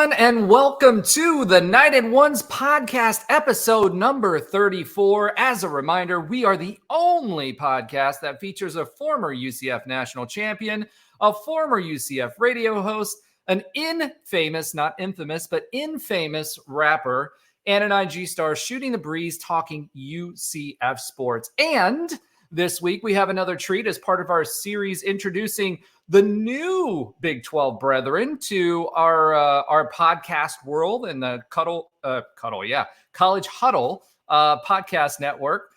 everyone, and welcome to the Night and Ones podcast, episode number 34. As a reminder, we are the only podcast that features a former UCF National Champion, a former UCF radio host, an infamous, not infamous, but infamous rapper, and an IG star shooting the breeze talking UCF sports. And this week, we have another treat as part of our series introducing the new Big 12 brethren to our podcast world and the College Huddle podcast network.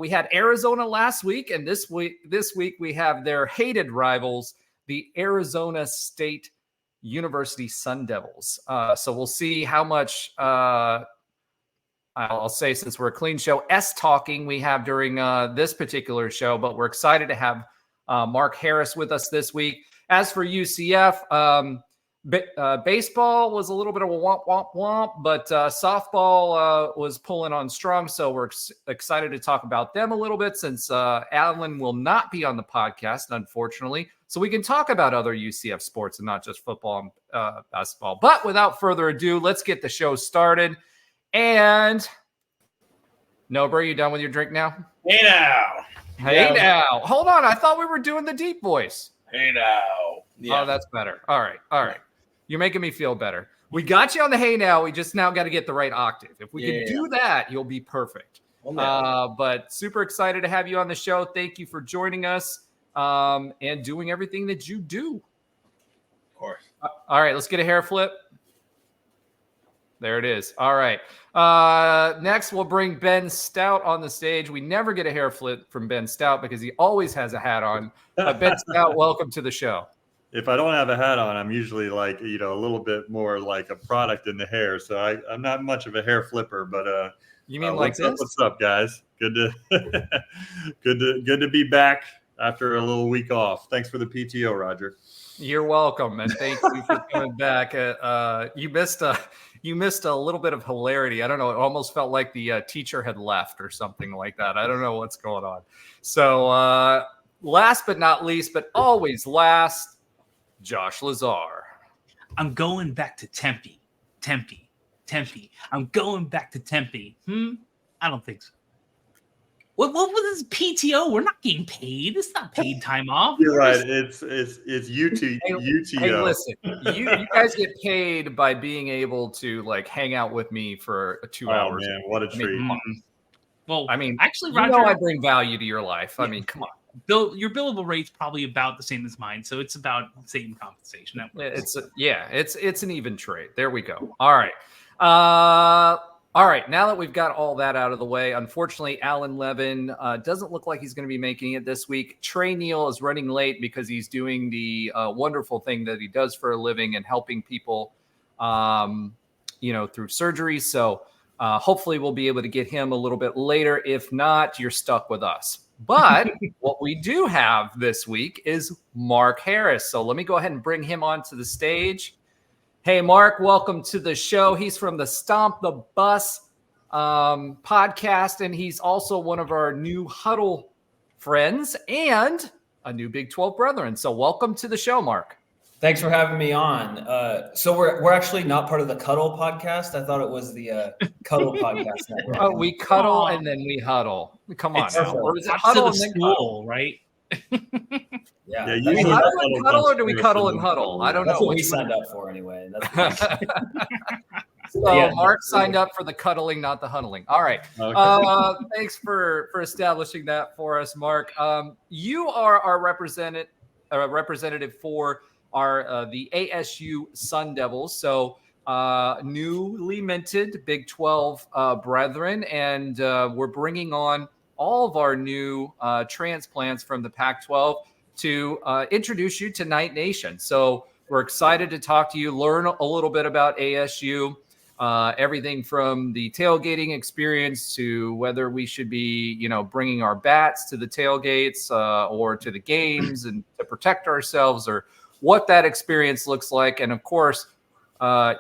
We had Arizona last week, and this week we have their hated rivals, the Arizona State University Sun Devils. So we'll see how much I'll say, since we're a clean show, talking we have during this particular show, but we're excited to have Mark Harris with us this week. As for UCF, baseball was a little bit of a womp, but softball was pulling on strong. So we're excited to talk about them a little bit, since Alan will not be on the podcast, unfortunately. So we can talk about other UCF sports and not just football and basketball. But without further ado, let's get the show started. And Nobre, you done with your drink now? Hey now. Hey now. Hold on. I thought we were doing the deep voice. Hey now. Yeah. Oh, that's better. All right. You're making me feel better. We got you on the hey now. We just now got to get the right octave. If we can do that, you'll be perfect. But super excited to have you on the show. Thank you for joining us and doing everything that you do. Of course. All right. Let's get a hair flip. There it is. All right. Next, we'll bring Ben Stout on the stage. We never get a hair flip from Ben Stout because he always has a hat on. Ben Stout, welcome to the show. If I don't have a hat on, I'm usually like, a little bit more like a product in the hair. So I'm not much of a hair flipper, but you mean like this? What's up, guys? Good to be back after a little week off. Thanks for the PTO, Roger. You're welcome, and thank you for coming back. You missed a little bit of hilarity. I don't know. It almost felt like the teacher had left or something like that. I don't know what's going on. So last but not least, but always last, Josh Lazar. I'm going back to Tempe. I'm going back to Tempe. I don't think so. What was this PTO? We're not getting paid. It's not paid time off. You're right. It's UTO. Hey, listen, you guys get paid by being able to like hang out with me for 2 hours. Oh man, what a treat! Well, I mean, actually, Roger, I bring value to your life. I mean, come on. Your billable rate's probably about the same as mine, so it's about the same compensation. It's an even trade. There we go. All right. All right, now that we've got all that out of the way, unfortunately, Alan Levin doesn't look like he's going to be making it this week. Trey Neal is running late because he's doing the wonderful thing that he does for a living and helping people, through surgery. So hopefully we'll be able to get him a little bit later. If not, you're stuck with us. But what we do have this week is Mark Harris. So let me go ahead and bring him onto the stage. Hey, Mark, welcome to the show. He's from the Stomp the Bus podcast, and he's also one of our new Huddle friends and a new Big 12 brethren. So welcome to the show, Mark. Thanks for having me on. So we're actually not part of the Cuddle podcast. I thought it was the Cuddle podcast network. Oh, we cuddle and then we huddle. Come on now. Or is it huddle and then cuddle, right? Yeah. Do we huddle and cuddle, or do we cuddle and huddle? I don't know. That's what we signed up for anyway. So Mark signed up for the cuddling, not the huddling. All right. Okay. Thanks for establishing that for us, Mark. You are our representative for the ASU Sun Devils. So newly minted Big 12 brethren, and we're bringing on all of our new transplants from the Pac-12 to introduce you to Knight Nation. So we're excited to talk to you, learn a little bit about ASU, everything from the tailgating experience to whether we should be, bringing our bats to the tailgates or to the games and to protect ourselves, or what that experience looks like. And of course, I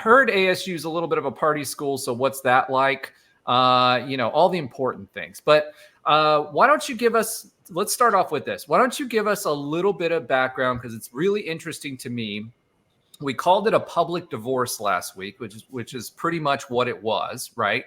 heard ASU is a little bit of a party school. So what's that like? All the important things. But why don't you give us, let's start off with this. Why don't you give us a little bit of background, because it's really interesting to me. we called it a public divorce last week, which is pretty much what it was, right?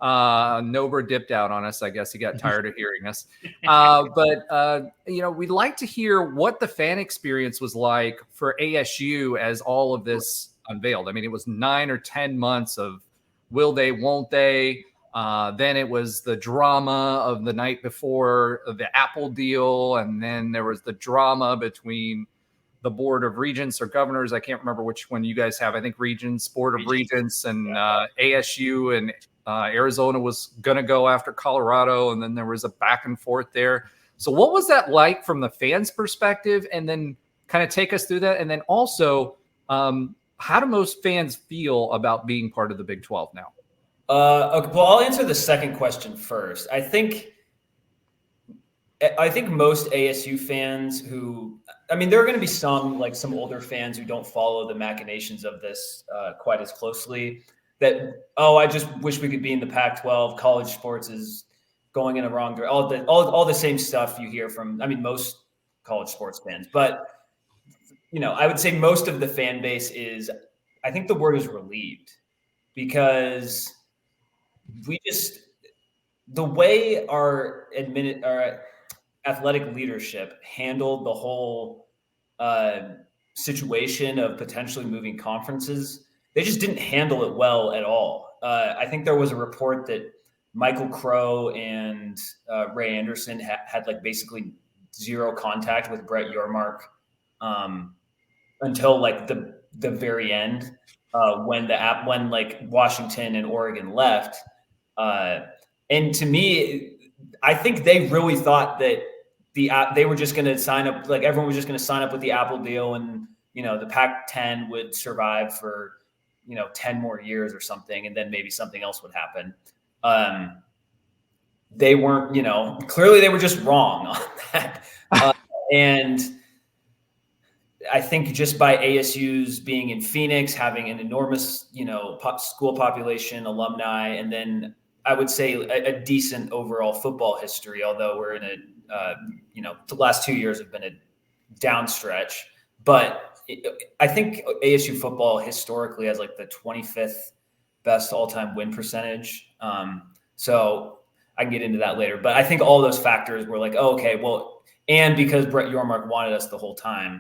Nober dipped out on us. I guess he got tired of hearing us. But we'd like to hear what the fan experience was like for ASU as all of this unveiled. I mean, it was 9 or 10 months of will they, won't they? Then it was the drama of the night before the Apple deal. And then there was the drama between the Board of Regents or governors. I can't remember which one you guys have. I think Regents, Board of Regents, and ASU and Arizona was going to go after Colorado. And then there was a back and forth there. So what was that like from the fans' perspective? And then kind of take us through that. And then also, how do most fans feel about being part of the Big 12 now? Okay, well, I'll answer the second question first. I think most ASU fans there are going to be some older fans who don't follow the machinations of this quite as closely. That, I just wish we could be in the Pac-12. College sports is going in a wrong direction. All the same stuff you hear from, most college sports fans. But, I would say most of the fan base I think the word is relieved, because the way our athletic leadership handled the whole situation of potentially moving conferences, they just didn't handle it well at all. I think there was a report that Michael Crow and Ray Anderson had basically zero contact with Brett Yormark until the very end, when Washington and Oregon left. And to me, I think they really thought that they were just going to sign up, everyone was just going to sign up with the Apple deal, and the Pac-10 would survive for 10 more years or something, and then maybe something else would happen. They weren't, clearly they were just wrong on that. And I think just by ASU's being in Phoenix, having an enormous, school population, alumni, and then I would say a decent overall football history, although we're in the last 2 years have been a down stretch. But I think ASU football historically has the 25th best all-time win percentage. So I can get into that later. But I think all those factors were and because Brett Yormark wanted us the whole time,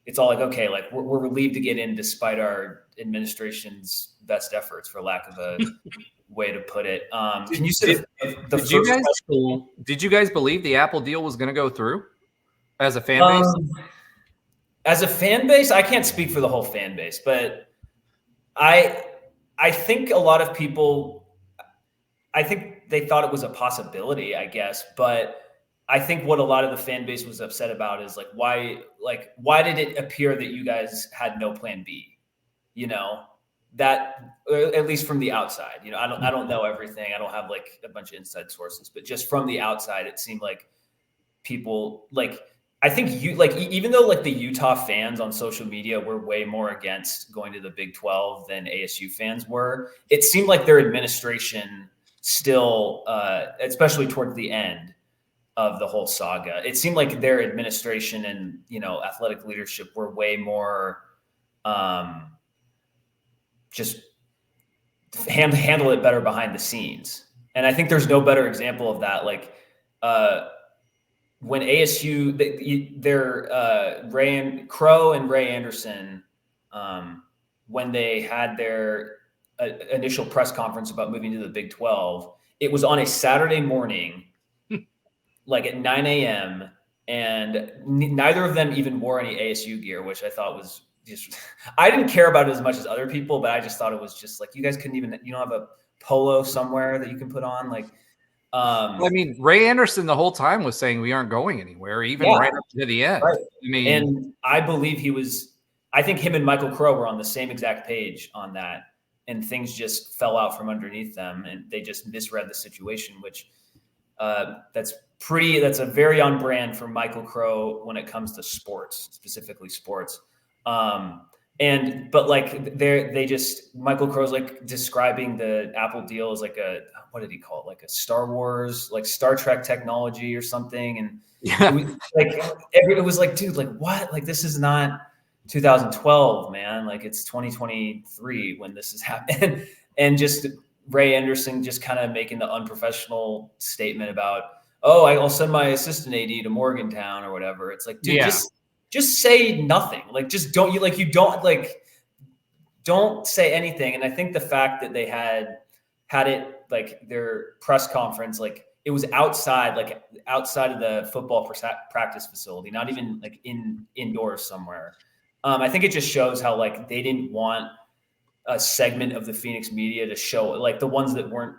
it's all we're relieved to get in despite our administration's best efforts, for lack of a way to put it. Can you say did you guys believe the Apple deal was going to go through as a fan base? As a fan base, I can't speak for the whole fan base, but I think a lot of people, I think they thought it was a possibility, I guess, but I think what a lot of the fan base was upset about is why did it appear that you guys had no plan B? That, at least from the outside, I don't know everything. I don't have a bunch of inside sources, but just from the outside, it seemed like people I think even though the Utah fans on social media were way more against going to the Big 12 than ASU fans were, it seemed like their administration still, especially towards the end of the whole saga, it seemed like their administration and, athletic leadership were way more just handle it better behind the scenes. And I think there's no better example of that. When ASU, Crow and Ray Anderson, when they had their initial press conference about moving to the Big 12, it was on a Saturday morning, at 9 a.m., and neither of them even wore any ASU gear, which I thought was just, I didn't care about it as much as other people, but I just thought it was just you guys couldn't even, you don't have a polo somewhere that you can put on, Ray Anderson the whole time was saying we aren't going anywhere, even right up to the end. Right. And I believe I think him and Michael Crow were on the same exact page on that, and things just fell out from underneath them, and they just misread the situation, which that's a very on brand for Michael Crow when it comes to sports, specifically sports. Michael Crow's describing the Apple deal as what did he call it? A Star Wars, Star Trek technology or something. And it was dude, what? This is not, 2012, man. Like it's 2023 when this is happening. And just Ray Anderson just kind of making the unprofessional statement about, oh, I'll send my assistant AD to Morgantown or whatever. It's like, dude, just say nothing. Like, just don't say anything. And I think the fact that they had it, like their press conference, like it was outside of the football practice facility, not even like indoors somewhere. I think it just shows how like they didn't want a segment of the Phoenix media to show, like the ones that weren't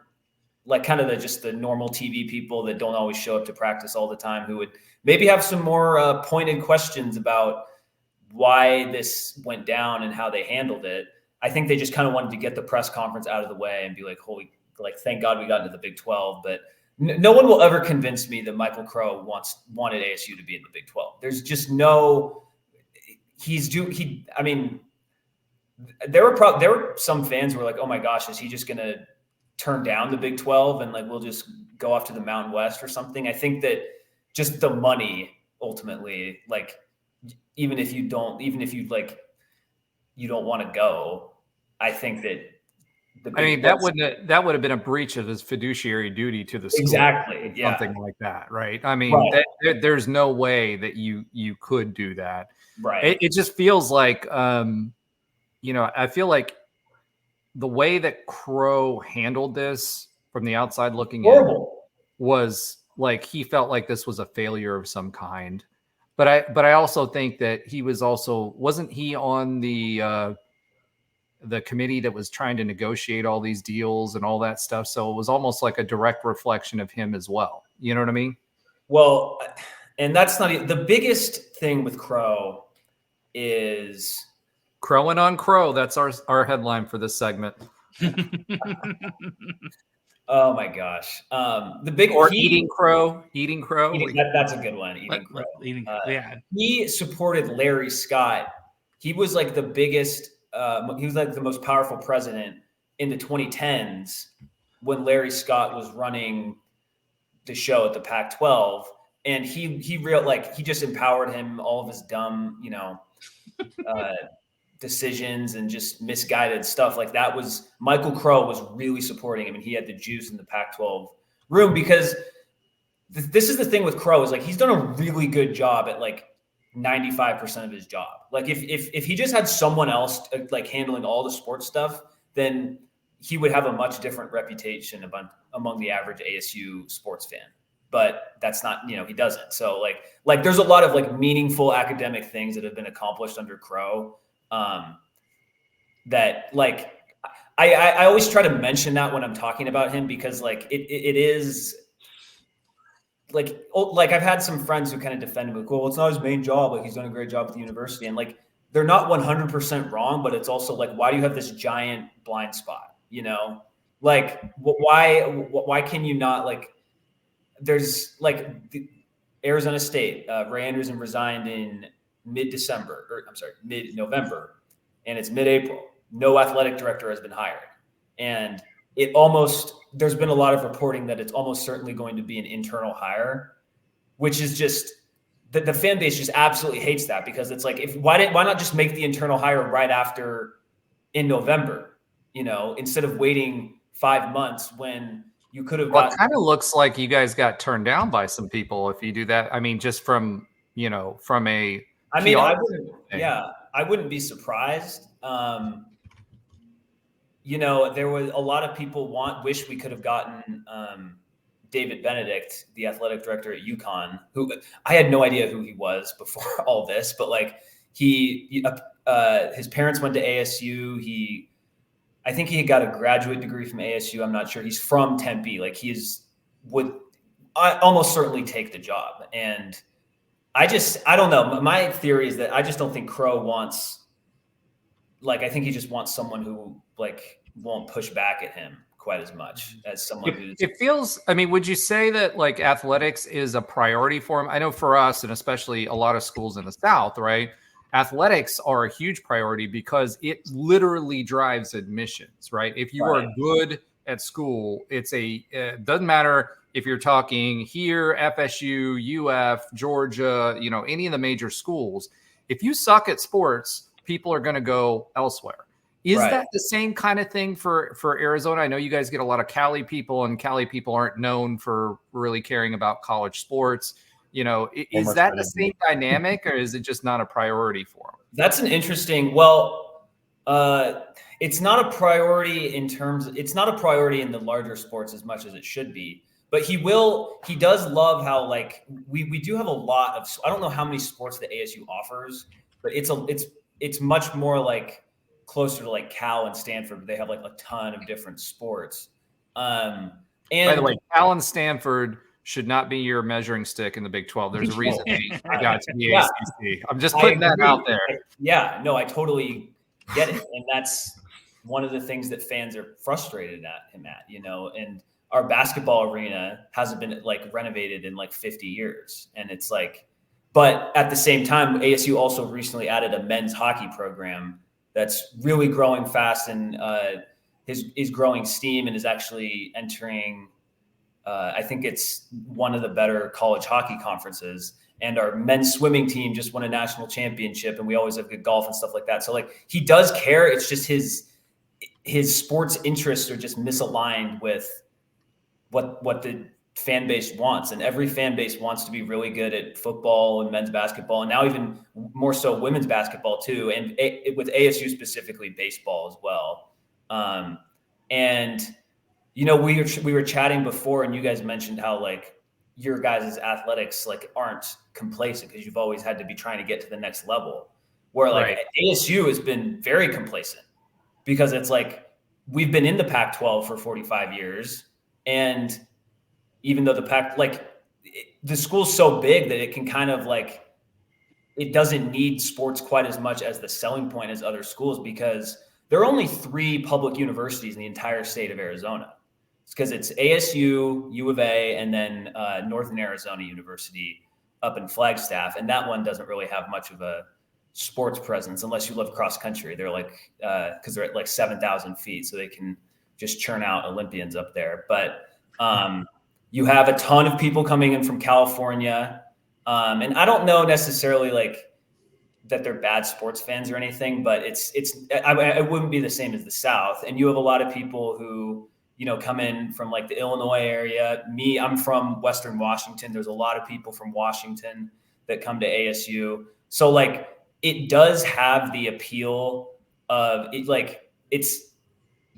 like kind of just the normal TV people that don't always show up to practice all the time, who would maybe have some more pointed questions about why this went down and how they handled it. I think they just kind of wanted to get the press conference out of the way and be like, thank God we got into the Big 12. But no one will ever convince me that Michael Crow wanted ASU to be in the Big 12. There's just no, I mean, there were some fans who were like, oh my gosh, is he just going to turn down the Big 12 and like, we'll just go off to the Mountain West or something? I think that just the money ultimately, like, even if you don't want to go, I think that that would have been a breach of his fiduciary duty to the school. Exactly. Yeah. Something like that. Right. I mean, there's no way that you could do that. Right. It just feels like, I feel like the way that Crow handled this from the outside looking in was like, he felt like this was a failure of some kind. But I also think that wasn't he on the committee that was trying to negotiate all these deals and all that stuff? So it was almost like a direct reflection of him as well. You know what I mean? Well, and that's not the biggest thing with Crow is Crowing on Crow. That's our headline for this segment. Oh my gosh. Eating crow. That's a good one. Eating crow. He supported Larry Scott. He was like the biggest, he was like the most powerful president in the 2010s when Larry Scott was running the show at the Pac-12. And he just empowered him, all of his dumb, decisions and just misguided stuff like that. Was Michael Crow was really supporting him, and he had the juice in the Pac-12 room, because this is the thing with Crow, is like he's done a really good job at like 95% of his job. Like if he just had someone else like handling all the sports stuff, then he would have a much different reputation among the average ASU sports fan. But that's not, he doesn't. So like there's a lot of like meaningful academic things that have been accomplished under Crow. That like, I always try to mention that when I'm talking about him, because like it is like I've had some friends who kind of defend him. Like, well, it's not his main job. Like he's done a great job at the university, and like, they're not 100% wrong, but it's also like, why do you have this giant blind spot? Like why can you not, like, there's like the Arizona State, Ray Anderson resigned in mid-November, and it's mid-April. No athletic director has been hired. And there's been a lot of reporting that it's almost certainly going to be an internal hire, which is just, the fan base just absolutely hates that, because it's like, why not just make the internal hire right after in November, instead of waiting 5 months when you could have it kind of looks like you guys got turned down by some people if you do that. I mean, just from I wouldn't be surprised. There was a lot of people wish we could have gotten David Benedict, the athletic director at UConn, who I had no idea who he was before all this, but like his parents went to ASU. I think he got a graduate degree from ASU. I'm not sure. He's from Tempe. Like would almost certainly take the job. And I don't know. My theory is that I just don't think Crow wants, like, I think he just wants someone who like won't push back at him quite as much as someone who's. It feels, I mean, would you say that like athletics is a priority for him? I know for us, and especially a lot of schools in the South, right? Athletics are a huge priority because it literally drives admissions, right? If you are good at school, it doesn't matter if you're talking here, FSU, UF, Georgia, any of the major schools. if you suck at sports, people are going to go elsewhere. Is Right. that the same kind of thing for Arizona? I know you guys get a lot of Cali people, and Cali people aren't known for really caring about college sports. You know, is that the same dynamic, or is it just not a priority for them? That's an interesting. It's not a priority it's not a priority in the larger sports as much as it should be. But he does love how, like, we do have a lot of, I don't know how many sports that ASU offers, but it's much more like closer to like Cal and Stanford. They have like a ton of different sports. And by the way, Cal and Stanford should not be your measuring stick in the Big 12. There's a reason they got to the ACC. I'm just putting that out there. Yeah, no, I totally get it. And that's one of the things that fans are frustrated at him at, you know, and our basketball arena hasn't been like renovated in like 50 years. And it's like, but at the same time, ASU also recently added a men's hockey program that's really growing fast and is growing steam and is actually entering, I think it's one of the better college hockey conferences. And our men's swimming team just won a national championship, and we always have good golf and stuff like that. So like, he does care. It's just his sports interests are just misaligned with what the fan base wants. And every fan base wants to be really good at football and men's basketball, and now even more so women's basketball too. And with ASU specifically, baseball as well. And, you know, we were chatting before, and you guys mentioned how like your guys' athletics like aren't complacent because you've always had to be trying to get to the next level, where like ASU has been very complacent because it's like, we've been in the Pac-12 for 45 years. And even though the school's so big that it can kind of like, it doesn't need sports quite as much as the selling point as other schools, because there are only 3 public universities in the entire state of Arizona. It's because it's ASU, U of A, and then Northern Arizona University up in Flagstaff. And that one doesn't really have much of a sports presence unless you live cross country. They're like, because they're at like 7,000 feet, so they can just churn out Olympians up there. But you have a ton of people coming in from California. And I don't know necessarily like that they're bad sports fans or anything, but it wouldn't be the same as the South. And you have a lot of people who, you know, come in from like the Illinois area. I'm from Western Washington. There's a lot of people from Washington that come to ASU. So like, it does have the appeal of it. Like, it's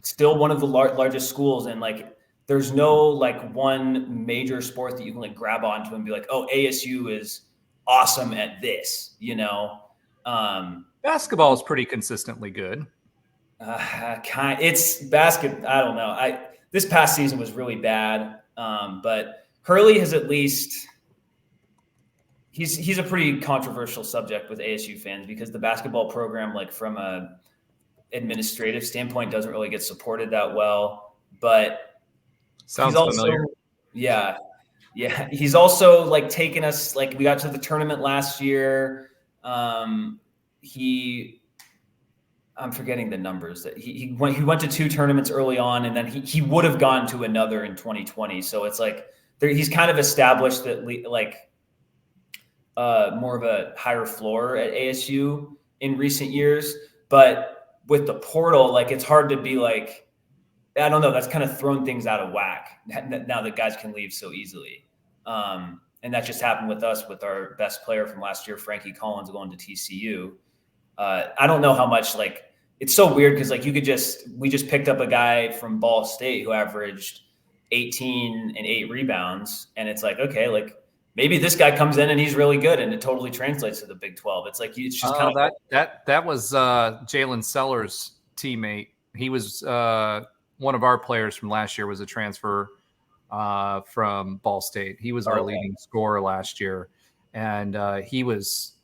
still one of the largest schools, and like, there's no like one major sport that you can like grab onto and be like, oh, ASU is awesome at this, you know. Basketball is pretty consistently good. It's basket. I don't know. This past season was really bad, but Hurley has at least. He's a pretty controversial subject with ASU fans because the basketball program, like from a administrative standpoint, doesn't really get supported that well. But sounds familiar. Yeah. He's also like taken us, like we got to the tournament last year. I'm forgetting the numbers that he went to 2 tournaments early on, and then he would have gone to another in 2020. So it's like he's kind of established that like. More of a higher floor at ASU in recent years, but with the portal, like it's hard to be like, I don't know, that's kind of thrown things out of whack now that guys can leave so easily. And that just happened with us with our best player from last year, Frankie Collins, going to TCU. I don't know how much, like, it's so weird because like we just picked up a guy from Ball State who averaged 18 and 8 rebounds, and it's like, okay, like, maybe this guy comes in and he's really good, and it totally translates to the Big 12. It's like, it's just kind of that was Jalen Sellers' teammate. He was one of our players from last year, was a transfer from Ball State. He was our leading scorer last year, and he was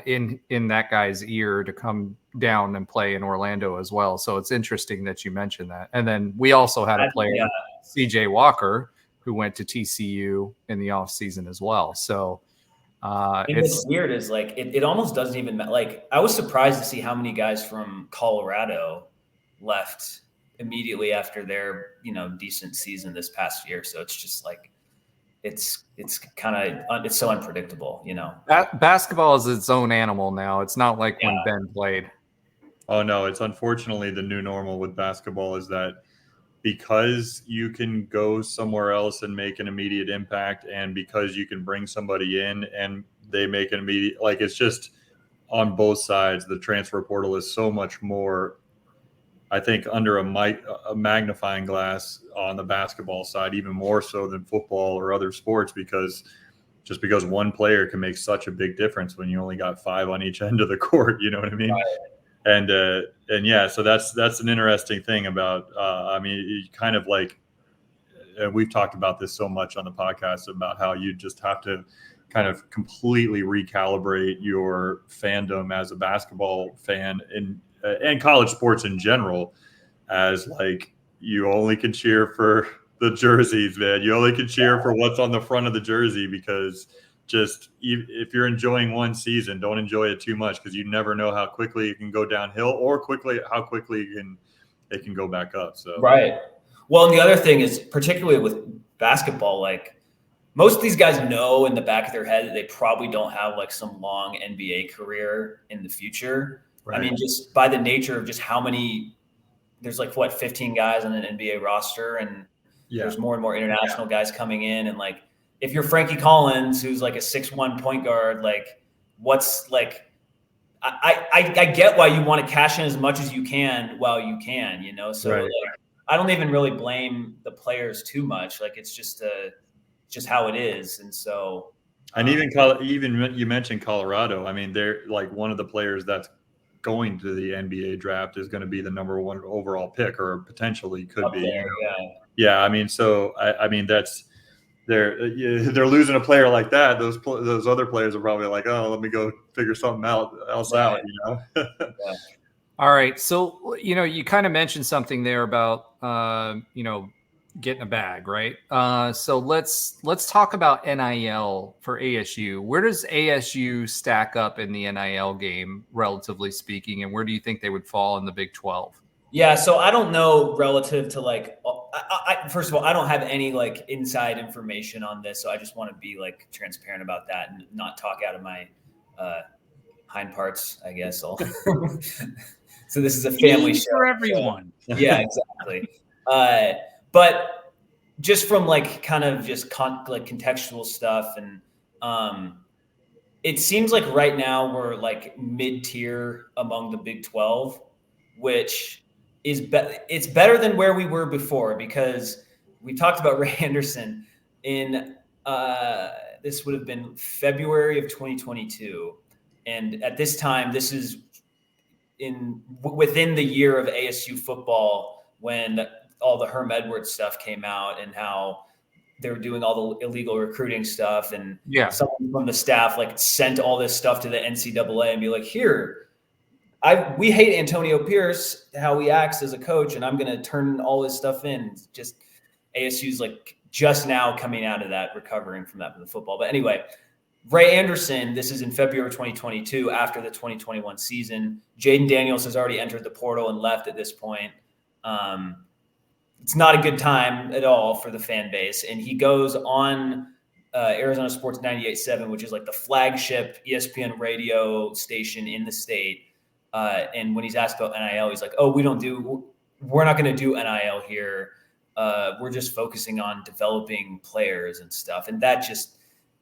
in that guy's ear to come down and play in Orlando as well. So it's interesting that you mentioned that. And then we also had a player, CJ Walker, who went to TCU in the offseason as well. So what's weird is like it almost doesn't even matter. Like, I was surprised to see how many guys from Colorado left immediately after their, you know, decent season this past year. So it's just like, it's kind of it's so unpredictable, you know. Basketball is its own animal now. It's not like when Ben played. Oh no, it's unfortunately the new normal with basketball is that because you can go somewhere else and make an immediate impact, and because you can bring somebody in and they make an immediate, like, it's just on both sides. The transfer portal is so much more, I think, under a magnifying glass on the basketball side, even more so than football or other sports, because one player can make such a big difference when you only got 5 on each end of the court. You know what I mean? Right. And yeah, so that's an interesting thing about. I mean, you kind of like, we've talked about this so much on the podcast about how you just have to kind of completely recalibrate your fandom as a basketball fan and college sports in general, as like, you only can cheer for the jerseys, man. You only can cheer for what's on the front of the jersey, because just if you're enjoying one season, don't enjoy it too much, because you never know how quickly it can go downhill or how quickly it can go back up. So right. Well, and the other thing is, particularly with basketball, like, most of these guys know in the back of their head that they probably don't have like some long NBA career in the future. Right. I mean, just by the nature of just how many, there's like 15 guys on an NBA roster, and there's more and more international guys coming in. And like, if you're Frankie Collins, who's like a 6'1" point guard, like, what's like, I get why you want to cash in as much as you can while you can, you know? So like, I don't even really blame the players too much. Like, it's just how it is. And so, and even you mentioned Colorado. I mean, they're like one of the players that's going to the NBA draft is going to be the number 1 overall pick, or potentially could be. There, yeah. I mean, so I mean, that's they're losing a player like that. Those other players are probably like, oh, let me go figure something else out, you know. Yeah. All right, so you kind of mentioned something there about getting a bag, right? So let's talk about NIL for ASU. Where does ASU stack up in the NIL game, relatively speaking, and where do you think they would fall in the Big 12? Yeah, so I don't know relative to like, first of all, I don't have any like inside information on this, so I just want to be like transparent about that and not talk out of my hind parts, I guess. So this is a family show for everyone. So, yeah, exactly. But just from like kind of just like contextual stuff, and it seems like right now we're like mid-tier among the Big 12, which is it's better than where we were before, because we talked about Ray Anderson in this would have been February of 2022, and at this time, this is within the year of ASU football, when all the Herm Edwards stuff came out and how they were doing all the illegal recruiting stuff. And someone from the staff like sent all this stuff to the NCAA and be like, here, we hate Antonio Pierce, how he acts as a coach, and I'm going to turn all this stuff in. Just ASU's like just now coming out of that, recovering from that with the football. But anyway, Ray Anderson, this is in February 2022, after the 2021 season. Jaden Daniels has already entered the portal and left at this point. It's not a good time at all for the fan base. And he goes on Arizona Sports 98.7, which is like the flagship ESPN radio station in the state. And when he's asked about NIL, he's like, oh, we're not going to do NIL here. We're just focusing on developing players and stuff. And that just,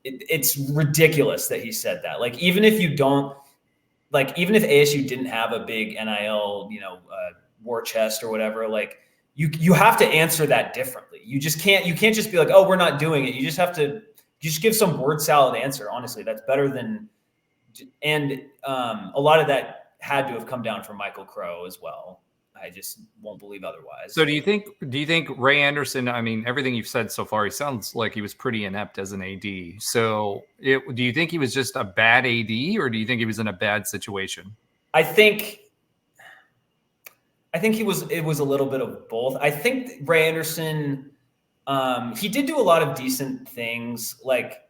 it's ridiculous that he said that. Like, even if ASU didn't have a big NIL, war chest or whatever, like you have to answer that differently. You can't just be like, oh, we're not doing it. You just have to give some word salad answer. Honestly, that's better than, and a lot of that had to have come down from Michael Crow as well. I just won't believe otherwise. So do you think Ray Anderson, I mean, everything you've said so far, he sounds like he was pretty inept as an AD. So do you think he was just a bad AD, or do you think he was in a bad situation? I think it was a little bit of both. I think Ray Anderson, he did do a lot of decent things, like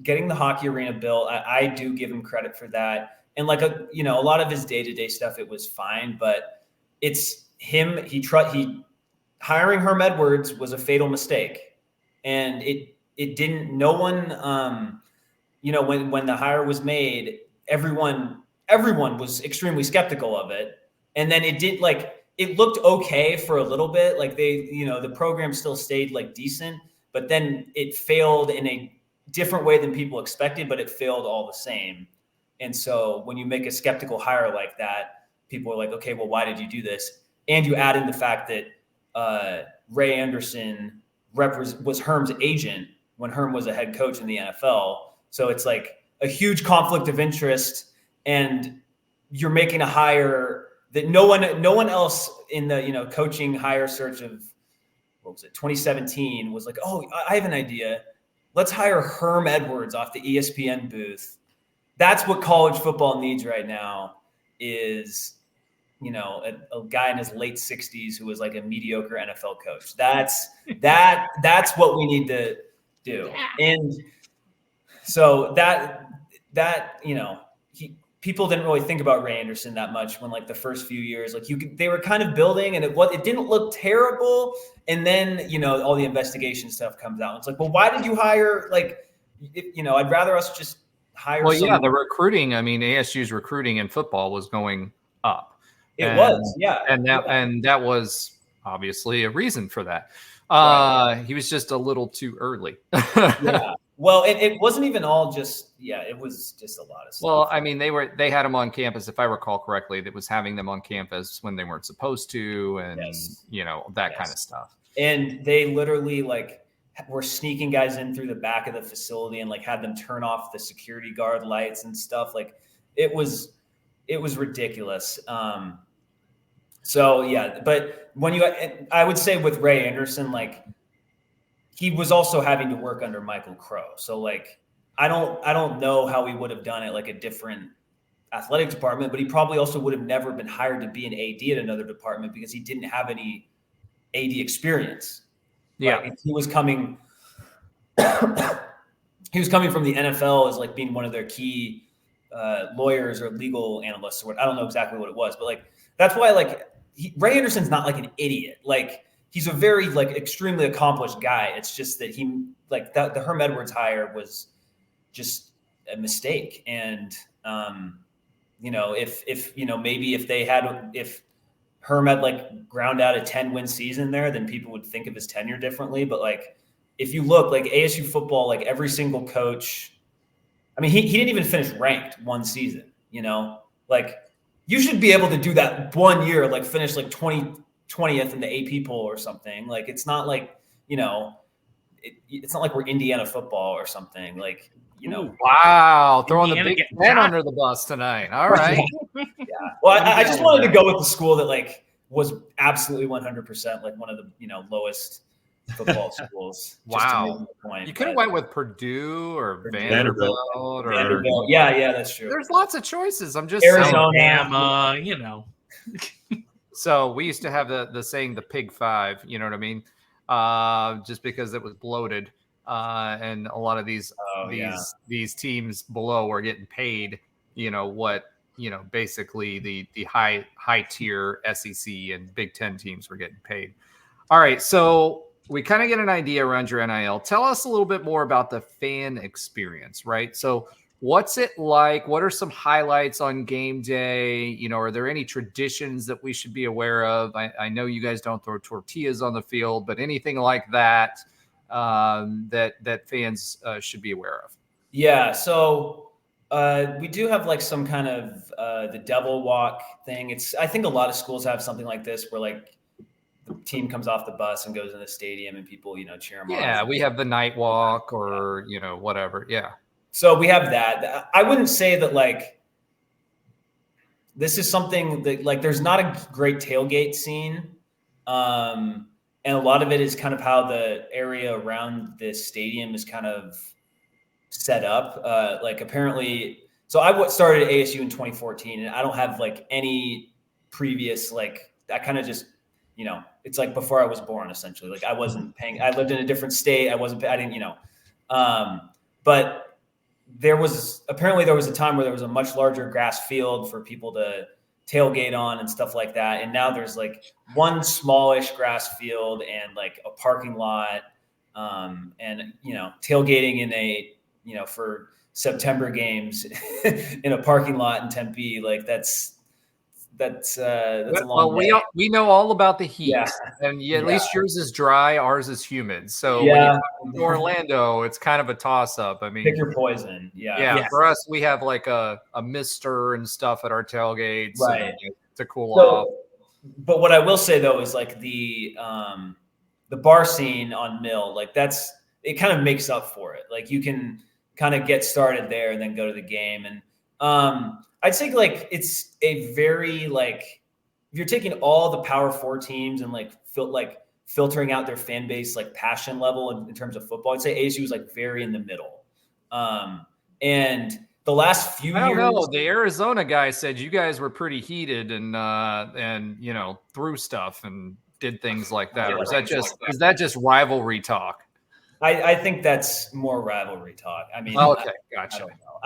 getting the hockey arena built. I do give him credit for that. And like a lot of his day-to-day stuff, it was fine, but it's him. Hiring Herm Edwards was a fatal mistake, and it didn't, no one, when the hire was made, everyone was extremely skeptical of it. And then it looked okay for a little bit. Like the program still stayed like decent, but then it failed in a different way than people expected, but it failed all the same. And so when you make a skeptical hire like that, people are like, okay, well, why did you do this? And you add in the fact that Ray Anderson was Herm's agent when Herm was a head coach in the NFL. So it's like a huge conflict of interest, and you're making a hire that no one else in the coaching hire search of 2017 was like, oh, I have an idea. Let's hire Herm Edwards off the ESPN booth. That's what college football needs right now is, a guy in his late 60s who was like a mediocre NFL coach. That's what we need to do. And so people didn't really think about Ray Anderson that much when like the first few years, like they were kind of building, and it didn't look terrible. And then, all the investigation stuff comes out. It's like, well, why did you hire? I'd rather us just hire. Well, yeah, the recruiting. I mean, ASU's recruiting in football was going up. It was, yeah. And that was obviously a reason for that. Right. He was just a little too early. Yeah. Well, it wasn't even all just, it was just a lot of stuff. Well, I mean, they had them on campus, if I recall correctly, that was having them on campus when they weren't supposed to, and that kind of stuff. And they literally were sneaking guys in through the back of the facility and had them turn off the security guard lights and stuff. It was ridiculous. So yeah, but I would say with Ray Anderson, he was also having to work under Michael Crow. So I don't know how he would have done it a different athletic department, but he probably also would have never been hired to be an AD at another department because he didn't have any AD experience. Yeah. He was coming from the NFL as being one of their key lawyers or legal analysts. I don't know exactly what it was, but that's why Ray Anderson's not an idiot. He's a very extremely accomplished guy. It's just that he the Herm Edwards hire was just a mistake. And if Herm had ground out a 10-win season there, then people would think of his tenure differently. But if you look ASU football, every single coach, I mean, he didn't even finish ranked one season. You should be able to do that one year, finish 20th in the AP poll or something. It's not it's not we're Indiana football or something. Wow, throwing the Big Ten under the bus tonight. All right. Yeah. Well, I just wanted to go with the school that was absolutely 100% one of the lowest football schools. Wow. You could have went with Purdue or Vanderbilt. Vanderbilt. Yeah, that's true. There's lots of choices. I'm just Arizona, So we used to have the saying the Pig Five, you know what I mean? Just because it was bloated. And a lot of these teams below were getting paid, basically the high tier SEC and Big Ten teams were getting paid. All right. So we kind of get an idea around your NIL. Tell us a little bit more about the fan experience, right? So what's it like? What are some highlights on game day? Are there any traditions that we should be aware of? I know you guys don't throw tortillas on the field, but anything like that that fans should be aware of? Yeah. So we do have some kind of the devil walk thing. I think a lot of schools have something like this where the team comes off the bus and goes in the stadium and people, cheer them on. Yeah, we have the night walk or, whatever. Yeah. So we have that. I wouldn't say that this is something that there's not a great tailgate scene. And a lot of it is kind of how the area around this stadium is kind of set up. Apparently, so I started at ASU in 2014 and I don't have any previous, I kind of just, it's before I was born essentially. I wasn't paying, I lived in a different state. I didn't, but there was a time where there was a much larger grass field for people to tailgate on and stuff like that. And now there's one smallish grass field and a parking lot. And, tailgating in a, for September games in a parking lot in Tempe, like that's a long day. We know all about the heat, Yeah. and at least yours is dry, ours is humid. So when Yeah. you come to Orlando, it's kind of a toss up. I mean, Pick your poison. Yeah. For us, we have like a mister and stuff at our tailgates, right, to cool off. But what I will say though is like the bar scene on Mill, like it kind of makes up for it. Like you can kind of get started there and then go to the game. And I'd say like it's a very like if you're taking all the Power 4 teams and like filtering out their fan base like passion level in terms of football, I'd say ASU is like very in the middle. And the last few years, I don't know. The Arizona guy said you guys were pretty heated and threw stuff and did things like that. Or is that just rivalry talk? I think that's more rivalry talk. I mean, okay, gotcha. I don't know.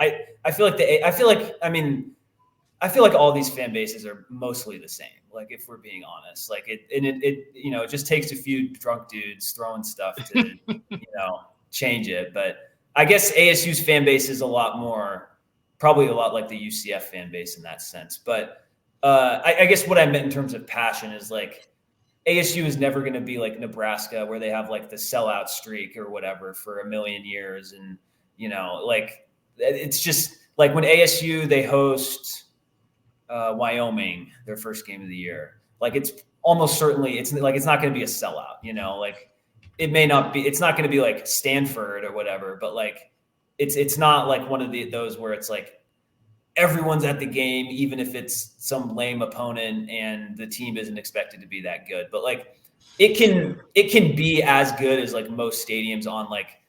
I feel like all these fan bases are mostly the same. Like if we're being honest, like it just takes a few drunk dudes throwing stuff to change it. But I guess ASU's fan base is probably a lot like the UCF fan base in that sense. But I guess what I meant in terms of passion is like ASU is never going to be like Nebraska where they have like the sellout streak or whatever for a million years. And, like it's just like when ASU, they host Wyoming, their first game of the year. Like it's almost certainly, it's not going to be a sellout, like it may not be, it's not going to be like Stanford or whatever, but like it's not like one of those where it's like everyone's at the game, even if it's some lame opponent and the team isn't expected to be that good. But like it can be as good as like most stadiums on like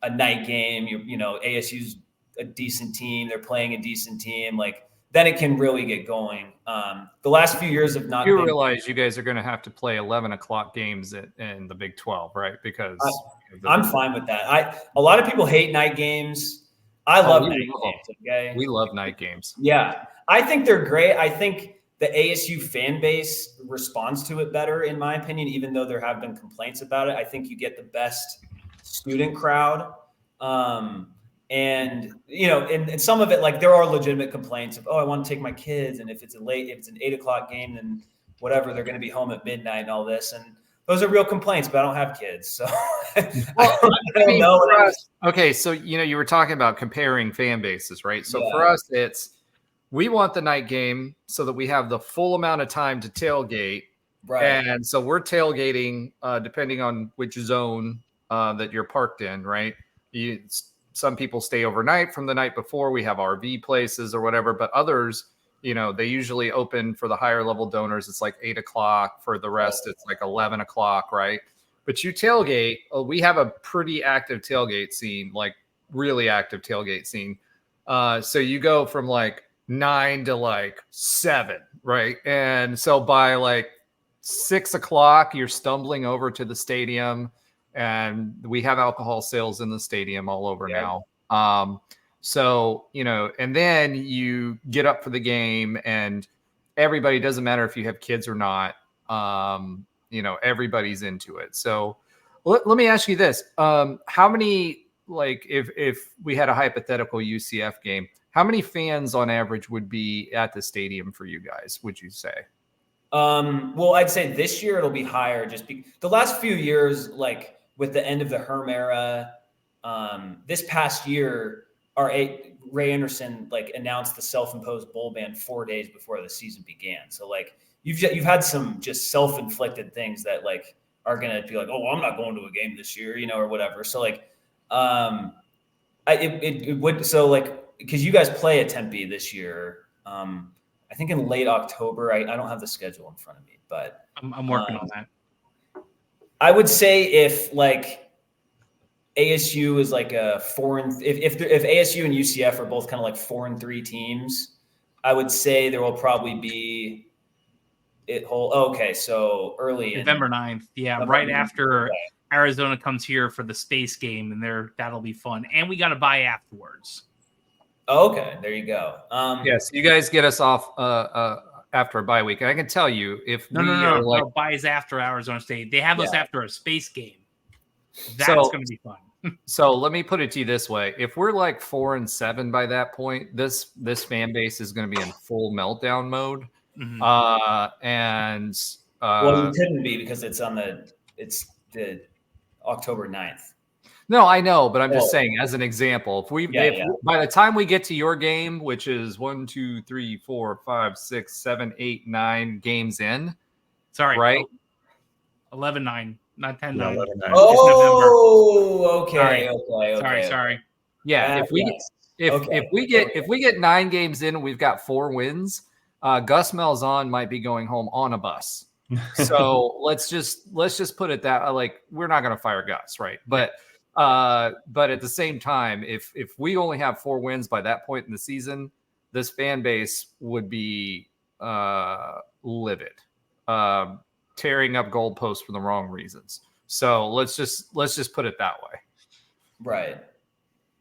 a night game. ASU's a decent team. They're playing a decent team. Like then it can really get going. The last few years have not. You realize you guys are going to have to play 11 o'clock games in the Big 12, right? Because I'm fine with that. A lot of people hate night games. I love night games. Okay, we love night games. Yeah, I think they're great. I think the ASU fan base responds to it better, in my opinion. Even though there have been complaints about it, I think you get the best student crowd. And some of it, like there are legitimate complaints of, I want to take my kids, and if it's an 8 o'clock game, then whatever, they're going to be home at midnight and all this. And those are real complaints, but I don't have kids, so I don't know. Okay, so you were talking about comparing fan bases, right? So for us, we want the night game so that we have the full amount of time to tailgate, right? And so we're tailgating depending on which zone that you're parked in, right? Some people stay overnight from the night before. We have RV places or whatever, but others, they usually open for the higher level donors. It's like 8 o'clock. For the rest, it's like 11 o'clock, right? But you tailgate. We have a pretty active tailgate scene, like really active tailgate scene. So you go from like 9 to like 7, right? And so by like 6 o'clock, you're stumbling over to the stadium. And we have alcohol sales in the stadium all over now. So, and then you get up for the game and everybody, doesn't matter if you have kids or not, everybody's into it. So let me ask you this. How many, like if we had a hypothetical UCF game, how many fans on average would be at the stadium for you guys, would you say? Well, I'd say this year it'll be higher the last few years, like, with the end of the Herm era, this past year, Ray Anderson like announced the self-imposed bowl ban 4 days before the season began. So like you've had some just self-inflicted things that like are gonna be like, I'm not going to a game this year, or whatever. So like, it would because you guys play at Tempe this year. I think in late October. I don't have the schedule in front of me, but I'm working on that. I would say if like ASU is like a 4 if ASU and UCF are both kind of like 4-3 teams, I would say there will probably be so early November 9th. Yeah, November right 9th. After Arizona comes here for the space game, and that'll be fun. And we got to buy afterwards. Okay, there you go. Yes, you guys get us off after a bye week. And I can tell you if no, buys after Arizona State. They have us after a space game. That's going to be fun. So let me put it to you this way: if we're like 4-7 by that point, this fan base is going to be in full meltdown mode. Mhm. Well, you couldn't be because it's the October 9th. No, I know, but I'm just saying as an example, if by the time we get to your game, which is 1, 2, 3, 4, 5, 6, 7, 8, 9 games in, Sorry, right? 11-9, not 10-9. Yeah, 11-9. Oh, okay. Sorry. Yeah, if we get 9 games in and we've got 4 wins, Gus Malzahn might be going home on a bus. So let's just put it that like we're not going to fire Gus, right? But at the same time, if we only have 4 wins by that point in the season, this fan base would be livid, tearing up goalposts for the wrong reasons. So let's just put it that way. Right.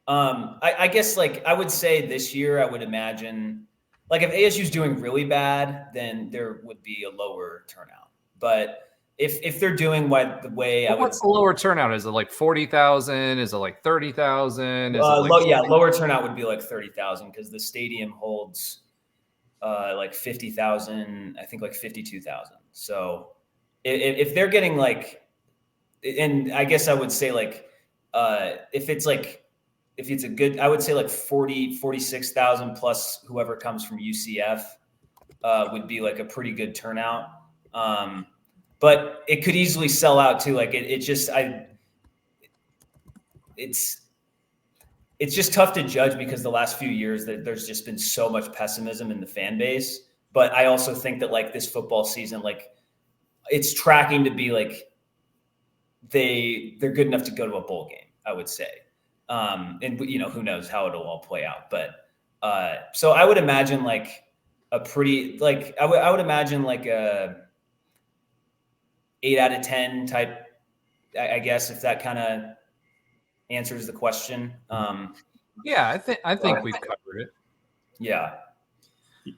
I guess like I would say this year, I would imagine like if ASU's doing really bad, then there would be a lower turnout. But if they're doing the way what's the lower turnout? Is it like 40,000? Is it like 30,000? Lower turnout would be like 30,000 because the stadium holds like 50,000, I think like 52,000. So if they're getting like, and I guess I would say like if it's a good, I would say like 46,000 plus whoever comes from UCF would be like a pretty good turnout. But it could easily sell out too. Like it's just tough to judge because the last few years there's just been so much pessimism in the fan base. But I also think that like this football season, like it's tracking to be like they're good enough to go to a bowl game, I would say. And who knows how it'll all play out. But so I would imagine like a pretty like I would imagine like a 8 out of 10 type, I guess, if that kind of answers the question. Yeah, I think we've covered it. Yeah.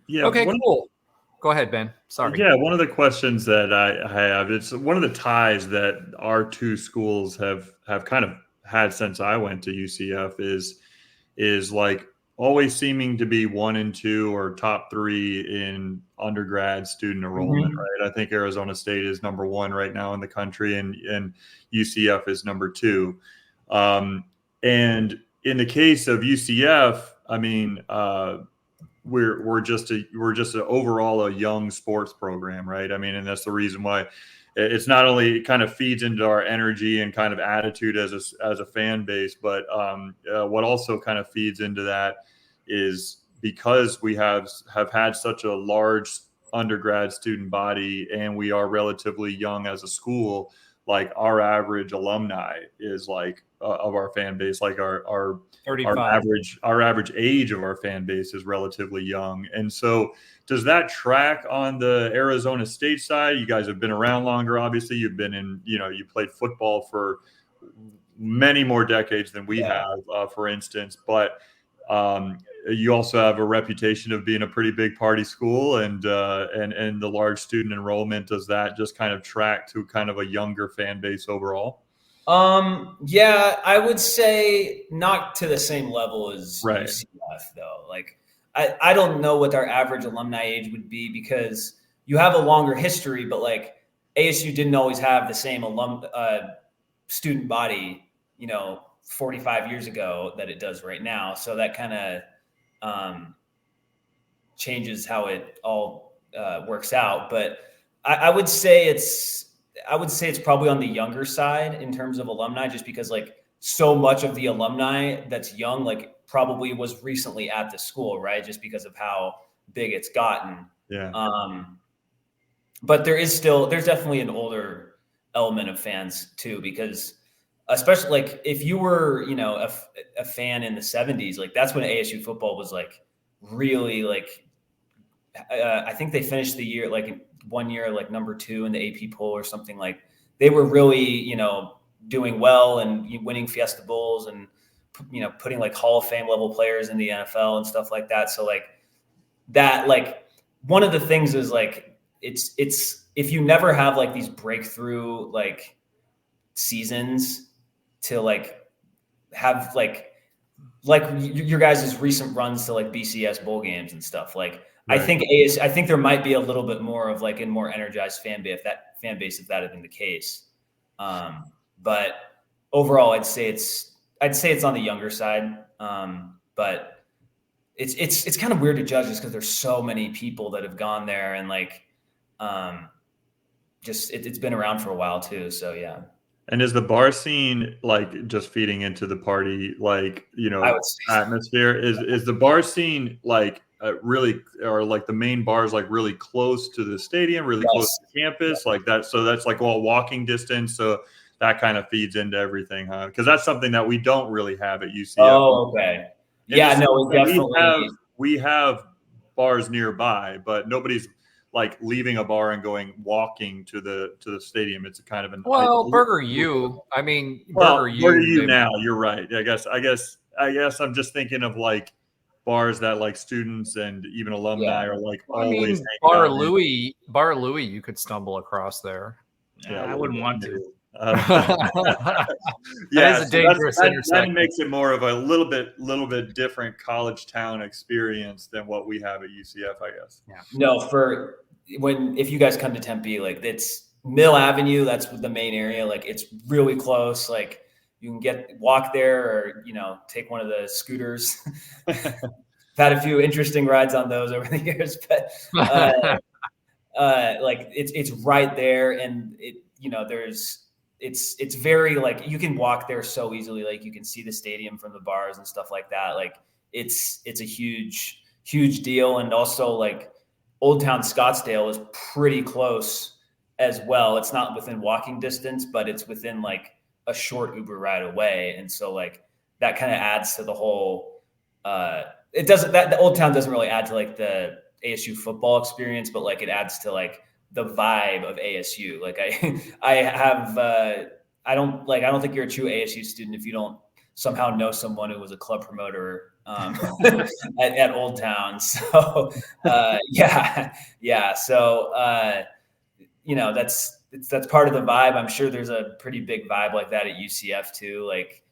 Yeah. Okay, cool. Go ahead, Ben. Sorry. Yeah, one of the questions that I have, it's one of the ties that our two schools have kind of had since I went to UCF is like always seeming to be 1 and 2 or top 3 in undergrad student enrollment, right? I think Arizona State is number 1 right now in the country, and UCF is number 2. And in the case of UCF, I mean, we're just overall a young sports program, right? I mean, and that's the reason why it's not only it kind of feeds into our energy and kind of attitude as a fan base, but what also kind of feeds into that is because we have had such a large undergrad student body and we are relatively young as a school, like our average alumni is like of our fan base, like our 35. Our average age of our fan base is relatively young. And so does that track on the Arizona State side? You guys have been around longer, obviously. You've been in, you played football for many more decades than we have, for instance. But you also have a reputation of being a pretty big party school, and the large student enrollment. Does that just kind of track to kind of a younger fan base overall? Yeah, I would say not to the same level as UCF though. Like I don't know what our average alumni age would be because you have a longer history, but like ASU didn't always have the same student body, 45 years ago that it does right now. So that kind of changes how it all works out. But I would say it's probably on the younger side in terms of alumni, just because like so much of the alumni that's young, like probably was recently at the school, right? Just because of how big it's gotten. Yeah. But there's definitely an older element of fans too, because especially like if you were, a fan in the 70s, like that's when ASU football was like really like, I think they finished the year, like 1 year, like number 2 in the AP poll or something. Like they were really, doing well and winning Fiesta Bowls and, putting like Hall of Fame level players in the NFL and stuff like that. So like that, like one of the things is like, it's if you never have like these breakthrough like seasons, to like have like your guys' recent runs to like BCS bowl games and stuff. Like Right. I think there might be a little bit more of like a more energized fan base if that had been the case. But overall, I'd say it's on the younger side. But it's kind of weird to judge just because there's so many people that have gone there and like, just it's been around for a while too. So yeah. And is the bar scene like just feeding into the party, like, you know, atmosphere? Is the bar scene like really, or like the main bars like really close to the stadium, really close to campus, like that? So that's like all walking distance. So that kind of feeds into everything, huh? Because that's something that we don't really have at UCF. Oh, okay. Yeah, no, definitely. We have bars nearby, but nobody's like leaving a bar and walking to the stadium. It's a kind of Burger U. I mean, Burger U now. You're right. I guess I'm just thinking of like bars that like students and even alumni are like always. Bar Louie, you could stumble across there. Yeah, I wouldn't want to. That is a dangerous intersection. That makes it more of a little bit different college town experience than what we have at UCF, I guess. Yeah. No, if you guys come to Tempe, like it's Mill Avenue, that's the main area. Like it's really close. Like you can walk there or, you know, take one of the scooters. I've had a few interesting rides on those over the years, but like it's right there. And it's very like you can walk there so easily. Like you can see the stadium from the bars and stuff like that. Like it's a huge deal. And also like Old Town Scottsdale is pretty close as well. It's not within walking distance, but it's within like a short Uber ride away. And so like that kind of adds to the whole, the Old Town doesn't really add to like the ASU football experience, but like it adds to like the vibe of ASU. Like I don't think you're a true ASU student if you don't somehow know someone who was a club promoter at Old Town. So yeah. So you know, that's part of the vibe. I'm sure there's a pretty big vibe like that at UCF too. Like,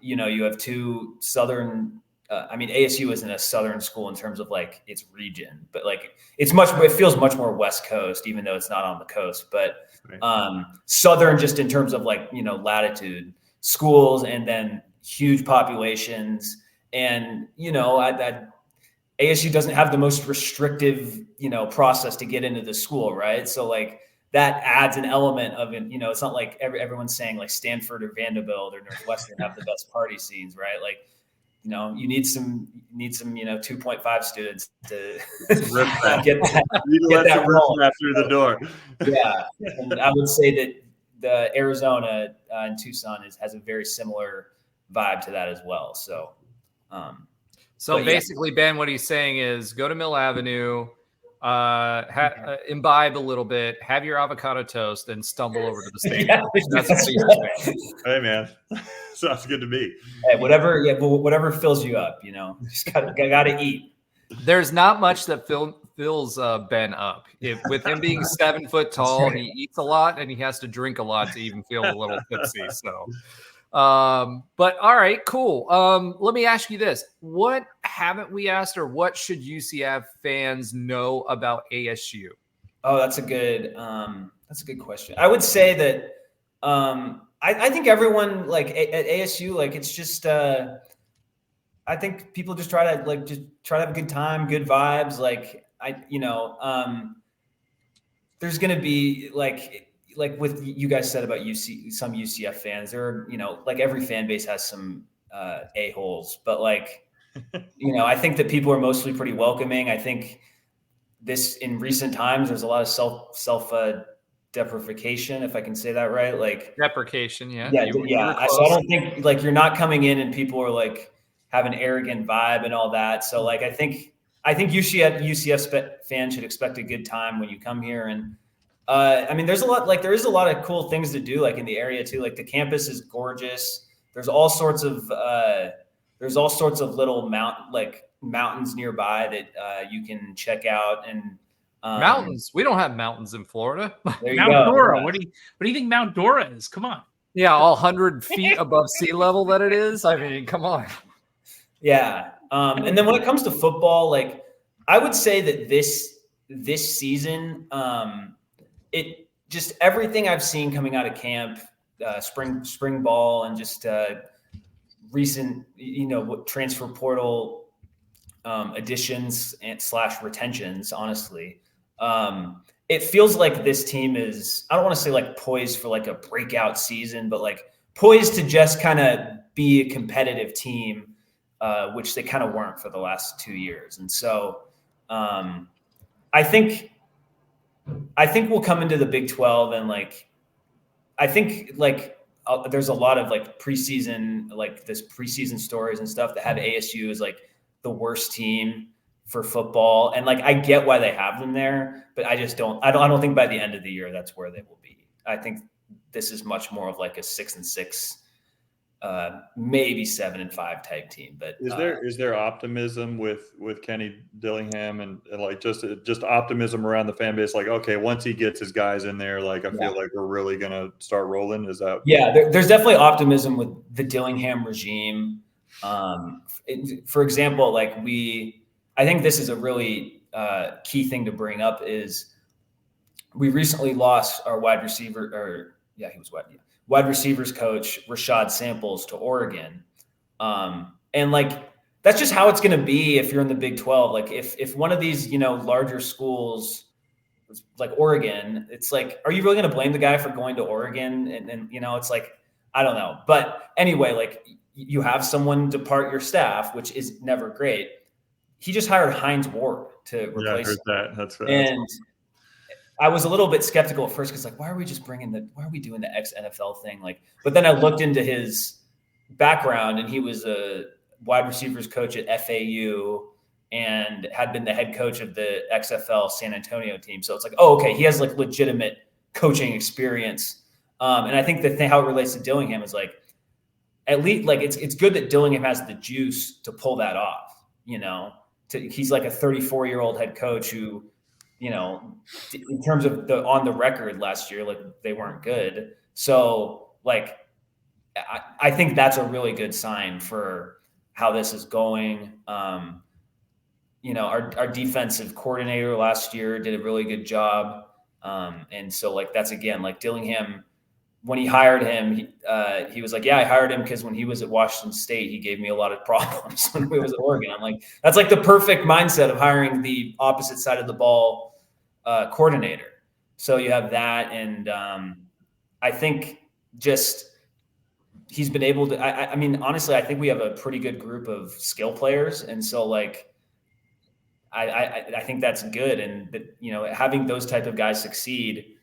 you know, you have two Southern. ASU isn't a Southern school in terms of like its region, but like it feels much more West Coast, even though it's not on the coast. But Southern, just in terms of like, you know, latitude, schools, and then huge populations, and you know that ASU doesn't have the most restrictive, you know, process to get into the school, right? So like that adds an element of it. You know, it's not like everyone's saying like Stanford or Vanderbilt or Northwestern have the best party scenes, right? Like, you know, you need some, you know, 2.5 students to get that rolling through the door. Yeah. And I would say that the Arizona and Tucson has a very similar vibe to that as well. So, basically, Ben, what he's saying is go to Mill Avenue, imbibe a little bit, have your avocado toast, and stumble over to the stadium. That's what he's saying. Hey, man. Sounds good to me. Hey, whatever fills you up, you know, just gotta eat. There's not much that fills Ben up. With him being 7 foot tall, he eats a lot and he has to drink a lot to even feel a little tipsy. So, but all right, cool. Let me ask you this: what haven't we asked, or what should UCF fans know about ASU? Oh, that's a good question. I would say that. I think everyone like at ASU, like it's just, I think people just try to have a good time, good vibes. Like there's going to be like with you guys said about some UCF fans, there are, you know, like every fan base has some a-holes, but like, you know, I think that people are mostly pretty welcoming. I think in recent times, there's a lot of self deprecation, if I can say that right, like deprecation. Yeah. So I don't think like you're not coming in and people are like have an arrogant vibe and all that. So like I think UCF fans should expect a good time when you come here. And there is a lot of cool things to do like in the area too. Like the campus is gorgeous. There's all sorts of little mountains nearby that you can check out. And mountains. We don't have mountains in Florida. There you Mount go. Dora. What do you think Mount Dora is? Come on. Yeah, all 100 feet above sea level that it is. I mean, come on. Yeah. And then when it comes to football, like I would say that this season, it just everything I've seen coming out of camp, spring ball, and just recent, transfer portal additions and / retentions, honestly. It feels like this team is, I don't want to say like poised for like a breakout season, but like poised to just kind of be a competitive team, which they kind of weren't for the last 2 years. And so I think we'll come into the Big 12 and like, I think like there's a lot of like preseason, like this preseason stories and stuff that have ASU as like the worst team for football. And like, I get why they have them there, but I don't think by the end of the year, that's where they will be. I think this is much more of like a 6-6, maybe 7-5 type team. But is there optimism with Kenny Dillingham and like just optimism around the fan base? Like, okay, once he gets his guys in there, like I feel like we're really gonna start rolling. Is that? Yeah, there's definitely optimism with the Dillingham regime. For example, like I think this is a really key thing to bring up is we recently lost our wide receivers coach, Rashad Samples, to Oregon. And like, that's just how it's going to be if you're in the Big 12. Like if one of these, larger schools like Oregon, it's like, are you really going to blame the guy for going to Oregon? And it's like, I don't know. But anyway, like you have someone depart your staff, which is never great. He just hired Hines Ward to replace him. That's and I was a little bit skeptical at first because like, why are we doing the ex-NFL thing? Like, but then I looked into his background and he was a wide receivers coach at FAU and had been the head coach of the XFL San Antonio team. So it's like, oh, okay, he has like legitimate coaching experience. And I think the thing, how it relates to Dillingham is like, at least like it's good that Dillingham has the juice to pull that off, he's like a 34-year-old head coach who, in terms of on the record last year, like they weren't good. So like, I think that's a really good sign for how this is going. Our defensive coordinator last year did a really good job. And so like, that's again, like Dillingham, when he hired him, he was like, yeah, I hired him because when he was at Washington State, he gave me a lot of problems when he was at Oregon. I'm like, that's like the perfect mindset of hiring the opposite side of the ball coordinator. So you have that. And I think just he's been able to, I mean, honestly, I think we have a pretty good group of skill players. And so like, I think that's good. And that, having those type of guys succeed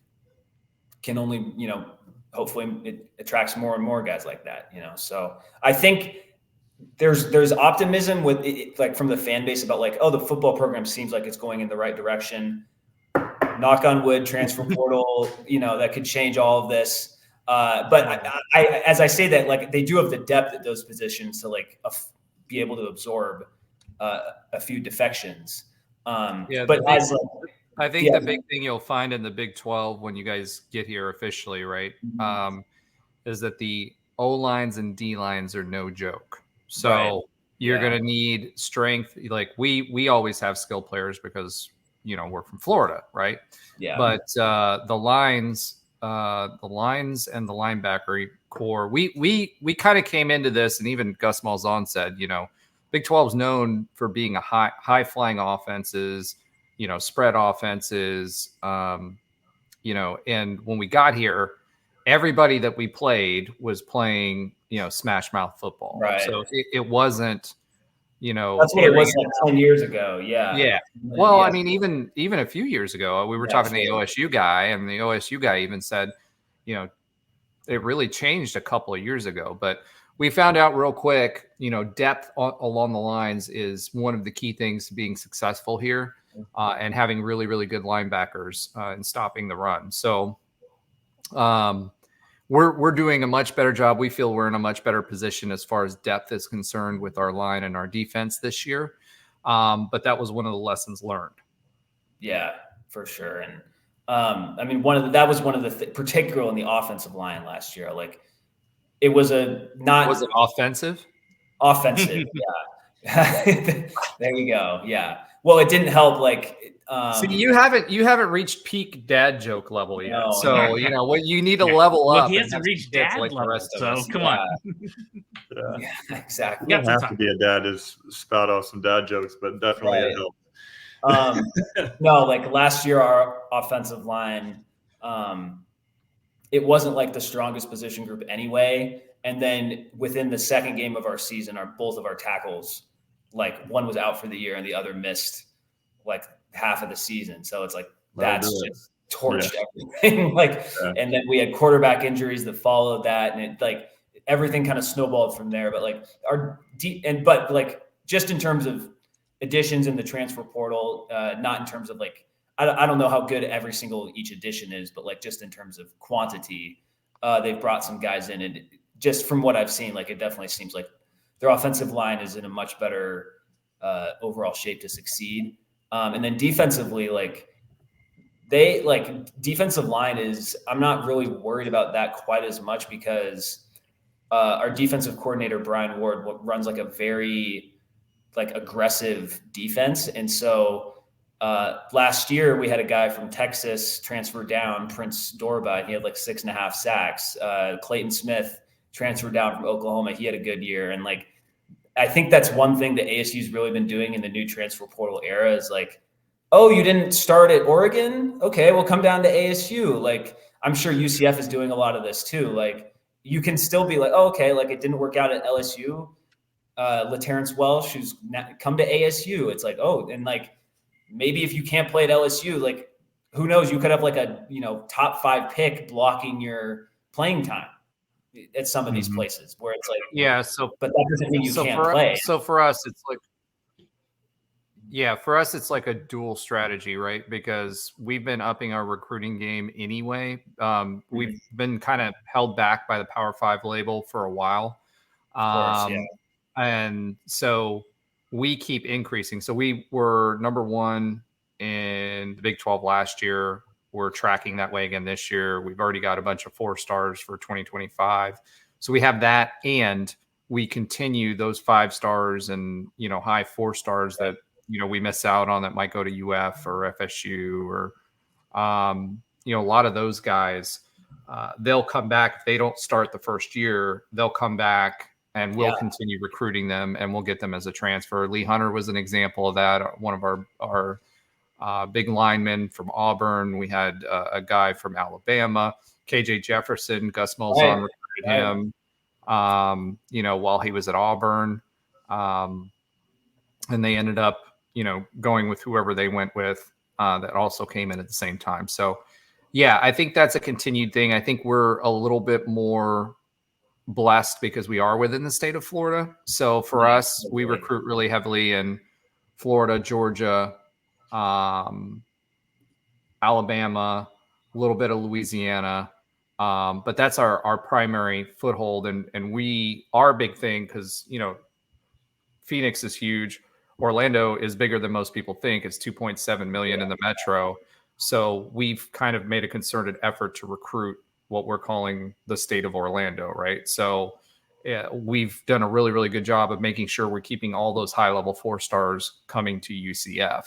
can only, hopefully it attracts more and more guys like that, So I think there's optimism with it, like from the fan base about like, oh, the football program seems like it's going in the right direction. Knock on wood, transfer portal, that could change all of this. But I as I say that, like they do have the depth at those positions to like be able to absorb a few defections. I think the big thing you'll find in the Big 12 when you guys get here officially, right, is that the O-lines and D-lines are no joke. So you're going to need strength. Like we always have skill players because, we're from Florida, right? Yeah. But the lines and the linebacker core, we kind of came into this, and even Gus Malzahn said, Big 12 is known for being a high flying offenses, spread offenses, and when we got here, everybody that we played was playing, smash mouth football. Right. So it wasn't, that's what it was like 10 years ago. Yeah. Yeah. Well, I mean, even a few years ago, we were talking to the OSU guy, and the OSU guy even said, it really changed a couple of years ago, but we found out real quick, depth along the lines is one of the key things to being successful here. And having really, really good linebackers and stopping the run. So we're doing a much better job. We feel we're in a much better position as far as depth is concerned with our line and our defense this year. But that was one of the lessons learned. Yeah, for sure. And I mean, that was one of the particularly on the offensive line last year. Like it was a not. Was it offensive? Offensive, yeah. There you go. Yeah. Well, it didn't help. Like, see, you haven't reached peak dad joke level yet. No. So what you need to level Well, up. he and hasn't have reached some kids dad like the level, rest of so us. come on. Yeah, exactly. You don't have to be a dad to spout off some dad jokes, but definitely it helps. No, like last year, our offensive line, it wasn't like the strongest position group anyway. And then within the second game of our season, both of our tackles, like one was out for the year and the other missed like half of the season. So it's like that's just torched everything. And then we had quarterback injuries that followed that, and it like everything kind of snowballed from there. But like but like just in terms of additions in the transfer portal, not in terms of like I don't know how good each addition is, but like just in terms of quantity, they've brought some guys in, and just from what I've seen, like it definitely seems like their offensive line is in a much better overall shape to succeed. And then defensively, defensive line is, I'm not really worried about that quite as much because our defensive coordinator, Brian Ward, runs like a very aggressive defense. And so last year we had a guy from Texas transfer down, Prince Dorba, and he had like 6.5 sacks. Clayton Smith transferred down from Oklahoma. He had a good year. And like, I think that's one thing that ASU's really been doing in the new transfer portal era is like, oh, you didn't start at Oregon? Okay, well, come down to ASU. Like, I'm sure UCF is doing a lot of this too. Like, you can still be like, oh, okay, like it didn't work out at LSU. LaTerrence Welsh, who's come to ASU. It's like, oh, and like maybe if you can't play at LSU, like who knows? You could have like a top 5 pick blocking your playing time at some of these places where it's like, but that doesn't mean you can't play. So for us, it's like, it's like a dual strategy, right? Because we've been upping our recruiting game anyway. We've been kind of held back by the Power 5 label for a while. And so we keep increasing. So we were number 1 in the Big 12 last year. We're tracking that way again this year. We've already got a bunch of 4 stars for 2025. So we have that, and we continue those 5 stars and, high 4 stars that, we miss out on that might go to UF or FSU or, a lot of those guys, they'll come back. If they don't start the first year, they'll come back and we'll continue recruiting them and we'll get them as a transfer. Lee Hunter was an example of that. One of our big linemen from Auburn. We had a guy from Alabama, KJ Jefferson. Gus Malzahn recruited him, while he was at Auburn. And they ended up, going with whoever they went with that also came in at the same time. So, I think that's a continued thing. I think we're a little bit more blessed because we are within the state of Florida. So for us, we recruit really heavily in Florida, Georgia, Alabama, a little bit of Louisiana. But that's our primary foothold. And our big thing, because, Phoenix is huge. Orlando is bigger than most people think. It's 2.7 million in the metro. So we've kind of made a concerted effort to recruit what we're calling the state of Orlando, right? So we've done a really, really good job of making sure we're keeping all those high-level 4 stars coming to UCF.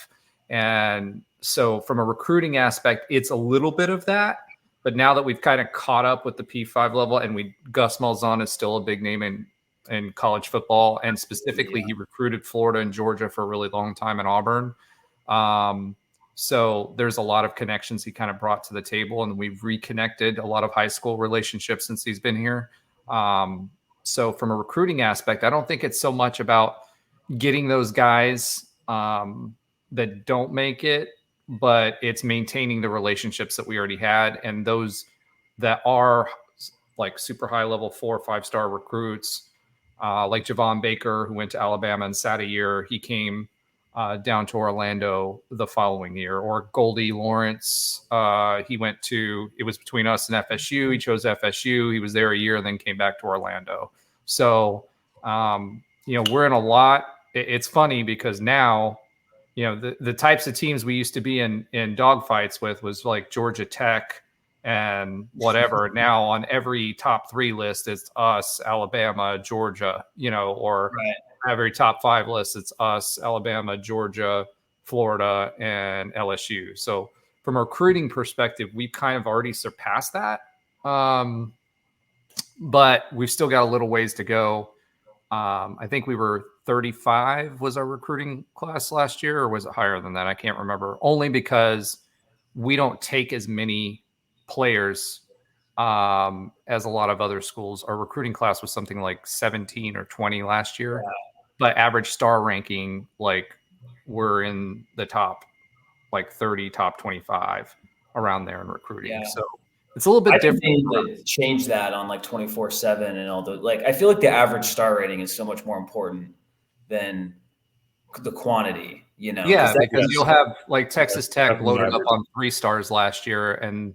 And so from a recruiting aspect, it's a little bit of that. But now that we've kind of caught up with the P5 level, and Gus Malzahn is still a big name in college football, and specifically he recruited Florida and Georgia for a really long time in Auburn. So there's a lot of connections he kind of brought to the table, and we've reconnected a lot of high school relationships since he's been here. So from a recruiting aspect, I don't think it's so much about getting those guys that don't make it, but it's maintaining the relationships that we already had, and those that are like super high level 4 or 5 star recruits, like Javon Baker, who went to Alabama and sat a year. He came down to Orlando the following year. Or Goldie Lawrence, it was between us and FSU. He chose FSU. He was there a year and then came back to Orlando. So, we're in a lot. It's funny because now, the types of teams we used to be in dogfights with was like Georgia Tech, and whatever. Now on every top 3 list, it's us, Alabama, Georgia, or every top 5 list, it's us, Alabama, Georgia, Florida, and LSU. So from a recruiting perspective, we've kind of already surpassed that. But we've still got a little ways to go. I think we were 35 was our recruiting class last year, or was it higher than that? I can't remember. Only because we don't take as many players as a lot of other schools. Our recruiting class was something like 17 or 20 last year, but average star ranking, like we're in the top like 30, top 25 around there in recruiting. Yeah. So it's a little bit different. I think they need to change that on like 24/7 and all the, like, I feel like the average star rating is so much more important than the quantity, Yeah, because you'll have like Texas Tech loaded up on 3 stars last year, and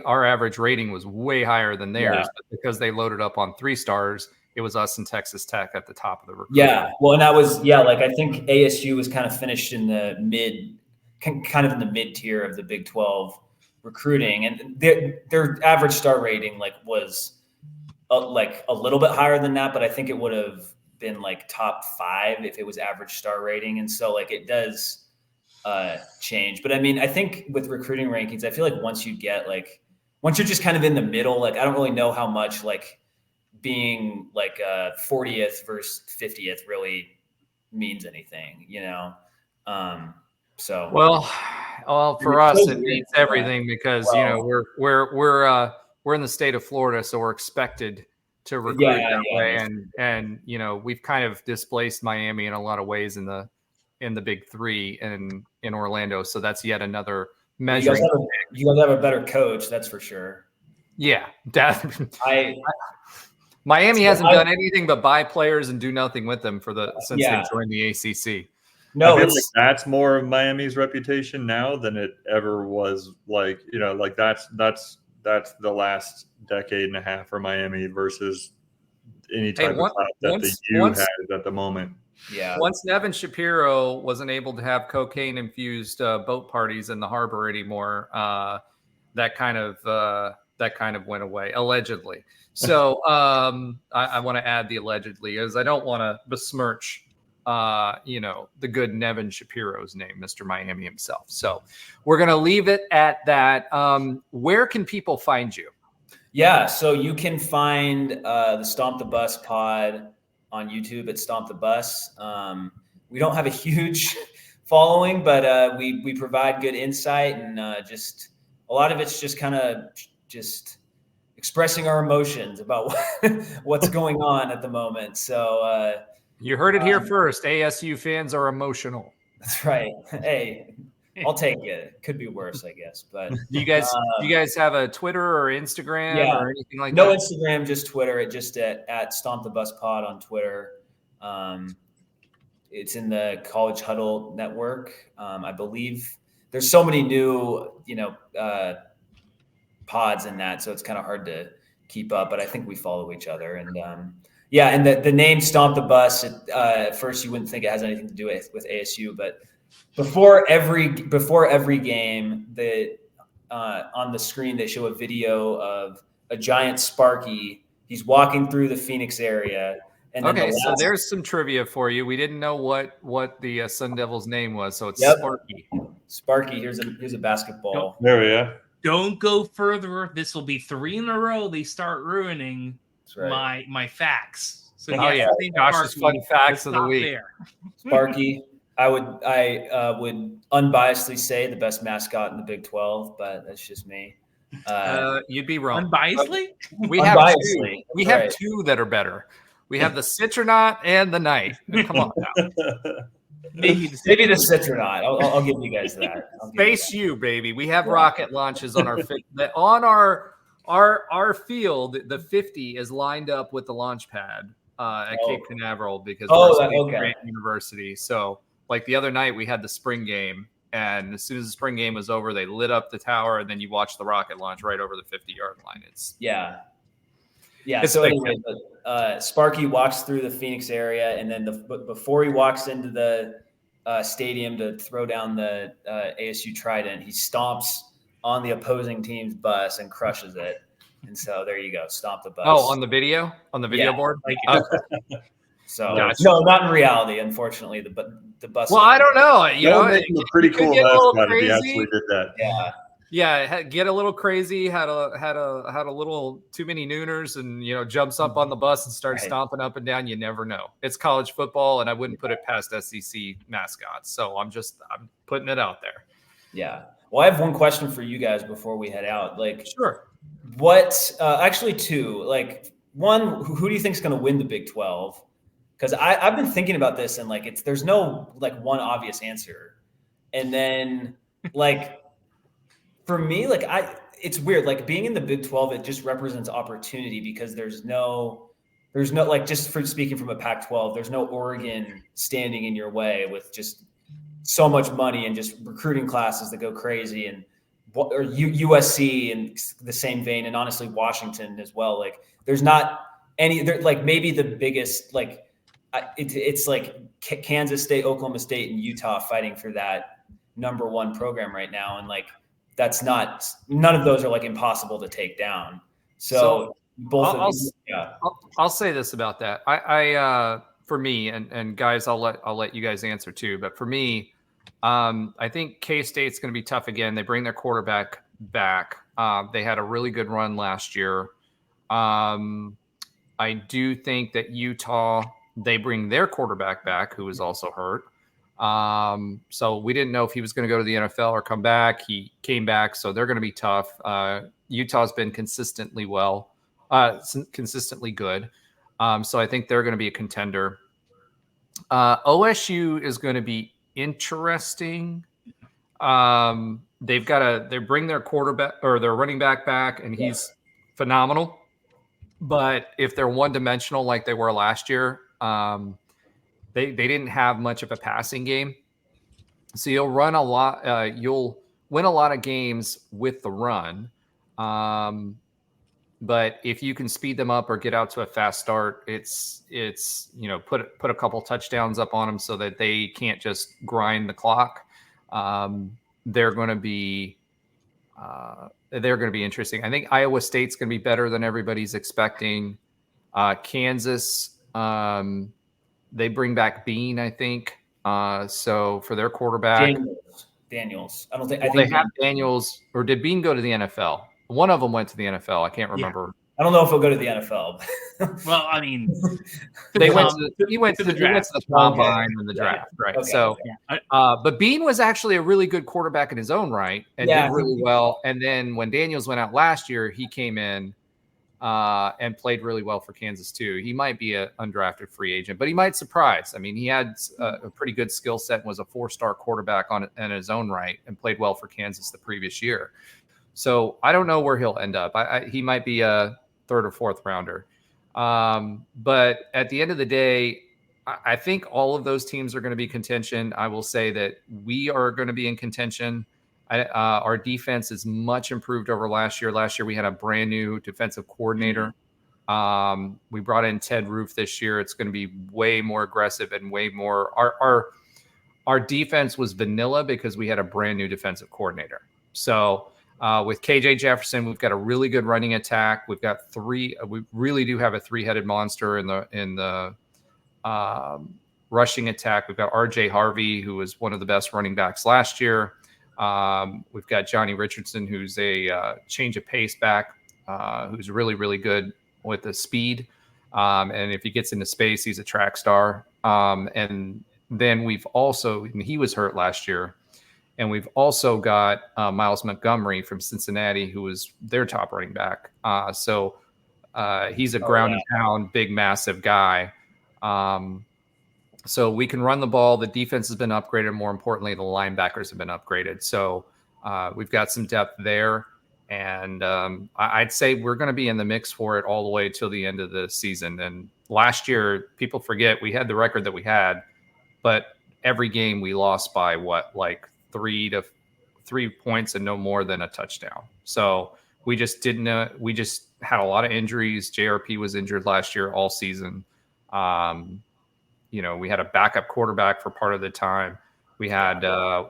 our average rating was way higher than theirs, but because they loaded up on 3 stars, it was us and Texas Tech at the top of the recruiting. Yeah, well, and that was like I think ASU was kind of finished in the kind of in the mid tier of the Big 12 recruiting, and their average star rating was like a little bit higher than that, but I think it would have been like top 5 if it was average star rating. And so like it does change. But I mean, I think with recruiting rankings, I feel like once you're just kind of in the middle, like I don't really know how much like being like 40th versus 50th really means anything, so well, for us it means everything, because we're in the state of Florida, so we're expected to recruit that way, and we've kind of displaced Miami in a lot of ways in the Big 3 and in Orlando, so that's yet another measuring. You guys have a better coach, that's for sure. Yeah, Miami hasn't done anything but buy players and do nothing with them since they joined the ACC. No, I feel like that's more of Miami's reputation now than it ever was. Like, that's the last decade and a half for Miami versus any type of clout that the U has at the moment. Yeah. Once Nevin Shapiro wasn't able to have cocaine-infused boat parties in the harbor anymore, that kind of went away, allegedly. So I want to add the allegedly, as I don't want to besmirch the good Nevin Shapiro's name, Mr. Miami himself. So we're going to leave it at that. Where can people find you? Yeah, so you can find the Stomp the Bus pod on YouTube at Stomp the Bus. We don't have a huge following, but we provide good insight, and just a lot of it's just kind of just expressing our emotions about what's going on at the moment. So you heard it here first. ASU fans are emotional. That's right. Hey, I'll take it. It could be worse, I guess. But do you guys have a Twitter or Instagram or anything like that? No Instagram, just Twitter. It just at Stomp the Bus Pod on Twitter. It's in the College Huddle network. I believe there's so many new, pods in that, so it's kind of hard to keep up. But I think we follow each other, and and the name Stomp the Bus. At first, you wouldn't think it has anything to do with ASU, but before every game, on the screen they show a video of a giant Sparky. He's walking through the Phoenix area. And so there's some trivia for you. We didn't know what the Sun Devil's name was, so it's Sparky. Sparky. Here's a basketball. There we go. Don't go further. This will be 3 in a row. They start ruining my facts. So Josh's fun facts of the week. Sparky. I would unbiasedly say the best mascot in the Big 12, but that's just me. You'd be wrong. Unbiasedly? We have two. We have 2 that are better. We have the Citronaut and the Knight. Come on now. Maybe the Citronaut. I'll give you guys that. Space U, baby. We have rocket launches on our field. The 50 is lined up with the launch pad at Cape Canaveral because we're Grant University. So, like the other night, we had the spring game, and as soon as the spring game was over, they lit up the tower, and then you watch the rocket launch right over the 50-yard line. So anyway, Sparky walks through the Phoenix area, and then before he walks into the stadium to throw down the ASU Trident, he stomps on the opposing team's bus and crushes it. And so there you go. Stomp the Bus. Oh, on the video board. Like, So Gotcha. no, not in reality. Unfortunately, the bus. Well, I don't know. You That know, would make him a pretty could cool get a little mascot if he crazy. actually did that. Yeah. Yeah, get a little crazy. Had a little too many nooners, and jumps up on the bus and starts Right. stomping up and down. You never know. It's college football, and I wouldn't put it past SEC mascots. So I'm putting it out there. Yeah. Well, I have one question for you guys before we head out. Like, Sure. actually two. Like, one, who do you think is going to win the Big 12? Because I've been thinking about this, and like there's no like one obvious answer. And then like for me, like it's weird. Like being in the Big 12, it just represents opportunity because there's no like, just for speaking from a Pac-12, there's no Oregon standing in your way with just so much money and just recruiting classes that go crazy, and or USC in the same vein, and honestly Washington as well. Like there's not any, like maybe the biggest, like it's like Kansas State, Oklahoma State, and Utah fighting for that number one program right now, and like none of those are like impossible to take down. So both of these, yeah. I'll say this about that. I for me, and guys, I'll let you guys answer too. But for me, I think K-State's going to be tough again. They bring their quarterback back. They had a really good run last year. I do think that Utah, they bring their quarterback back, who was also hurt. So we didn't know if he was going to go to the NFL or come back. He came back, so they're going to be tough. Utah's been consistently good. So I think they're going to be a contender. OSU is going to be interesting. They bring their quarterback or their running back, and he's phenomenal. But if they're one-dimensional like they were last year, they didn't have much of a passing game. So you'll run a lot. You'll win a lot of games with the run. But if you can speed them up or get out to a fast start, it's put a couple touchdowns up on them so that they can't just grind the clock. They're going to be interesting. I think Iowa State's going to be better than everybody's expecting. Kansas, they bring back Bean, I think. So for their quarterback, Daniels. I think they have Daniels, or did Bean go to the NFL? One of them went to the NFL. I can't remember. Yeah. I don't know if he'll go to the NFL. Well, I mean, he went to the draft, the combine, and the draft, right? Okay. So, but Bean was actually a really good quarterback in his own right and did really well. And then when Daniels went out last year, he came in and played really well for Kansas too. He might be an undrafted free agent, but he might surprise. I mean, he had a pretty good skill set and was a 4-star quarterback in his own right and played well for Kansas the previous year. So I don't know where he'll end up. He might be a 3rd or 4th rounder. But at the end of the day, I think all of those teams are going to be contention. I will say that we are going to be in contention. Our defense is much improved over last year. Last year, we had a brand new defensive coordinator. We brought in Ted Roof this year. It's going to be way more aggressive and way more. Our defense was vanilla because we had a brand new defensive coordinator. So with KJ Jefferson, we've got a really good running attack. We've got we really do have a 3-headed monster in the rushing attack. We've got RJ Harvey, who was one of the best running backs last year. We've got Johnny Richardson, who's a change of pace back, who's really, really good with the speed. And if he gets into space, he's a track star. And then he was hurt last year. And we've also got Miles Montgomery from Cincinnati, who was their top running back. So he's a ground and pound, big, massive guy. So we can run the ball. The defense has been upgraded. More importantly, the linebackers have been upgraded. So we've got some depth there. And I'd say we're going to be in the mix for it all the way till the end of the season. And last year, people forget we had the record that we had, but every game we lost by 3 points and no more than a touchdown. So we just we just had a lot of injuries. JRP was injured last year all season. We had a backup quarterback for part of the time. We had Johnny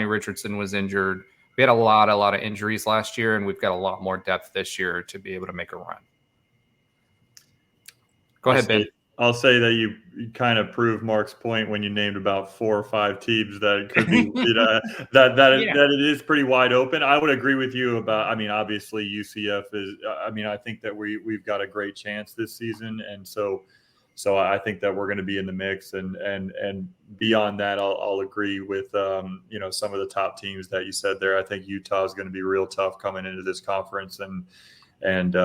Richardson was injured. We had a lot of injuries last year, and we've got a lot more depth this year to be able to make a run. Go ahead, Ben. I'll say that you kind of proved Mark's point when you named about 4 or 5 teams that could be that it is pretty wide open. I would agree with you about. I mean, obviously UCF is. I mean, I think that we've got a great chance this season, and so I think that we're going to be in the mix. And beyond that, I'll agree with some of the top teams that you said there. I think Utah is going to be real tough coming into this conference, and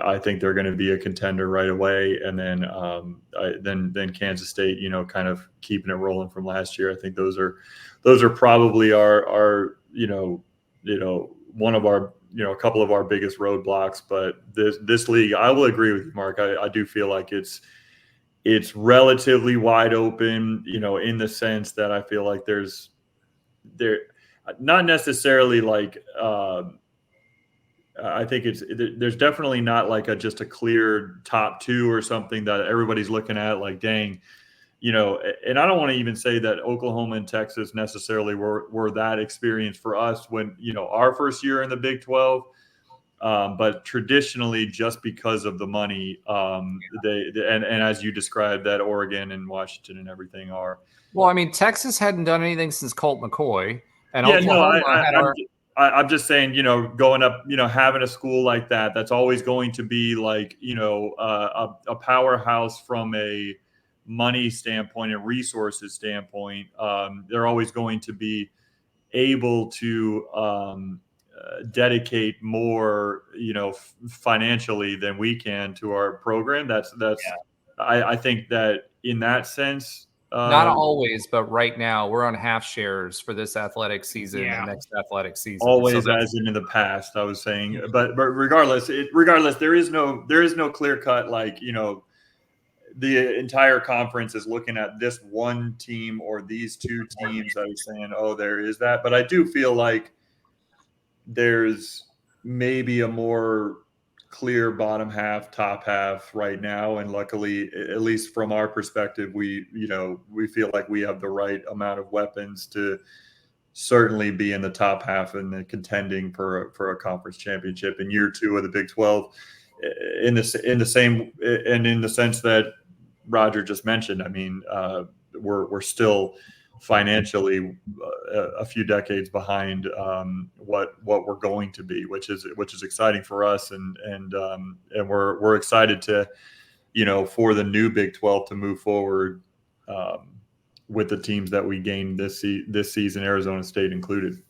I think they're going to be a contender right away. And then Kansas State, kind of keeping it rolling from last year. I think those are probably our one of our a couple of our biggest roadblocks. But this league, I will agree with you, Mark. I do feel like it's relatively wide open, in the sense that I feel like there's not necessarily like. I think there's definitely not like just a clear top 2 or something that everybody's looking at like, dang, and I don't want to even say that Oklahoma and Texas necessarily were that experience for us when, our first year in the Big 12. But traditionally, just because of the money, and as you described, that Oregon and Washington and everything are. Well, I mean, Texas hadn't done anything since Colt McCoy, and yeah, Oklahoma I'm just saying, going up, having a school like that's always going to be like, a powerhouse from a money standpoint and resources standpoint. They're always going to be able to dedicate more, financially than we can to our program. I think that in that sense. Not always, but right now we're on half shares for this athletic season and next athletic season. Always, as in the past, I was saying, but regardless, there is no clear cut like the entire conference is looking at this one team or these 2 teams that are saying, oh, there is that. But I do feel like there's maybe a more clear bottom half, top half right now, and luckily, at least from our perspective, we feel like we have the right amount of weapons to certainly be in the top half and the contending for a conference championship in year 2 of the Big 12. In the same and in the sense that Roger just mentioned, I mean, we're still financially a few decades behind what we're going to be, which is exciting for us, and we're excited to for the new Big 12 to move forward with the teams that we gained this season, Arizona State included.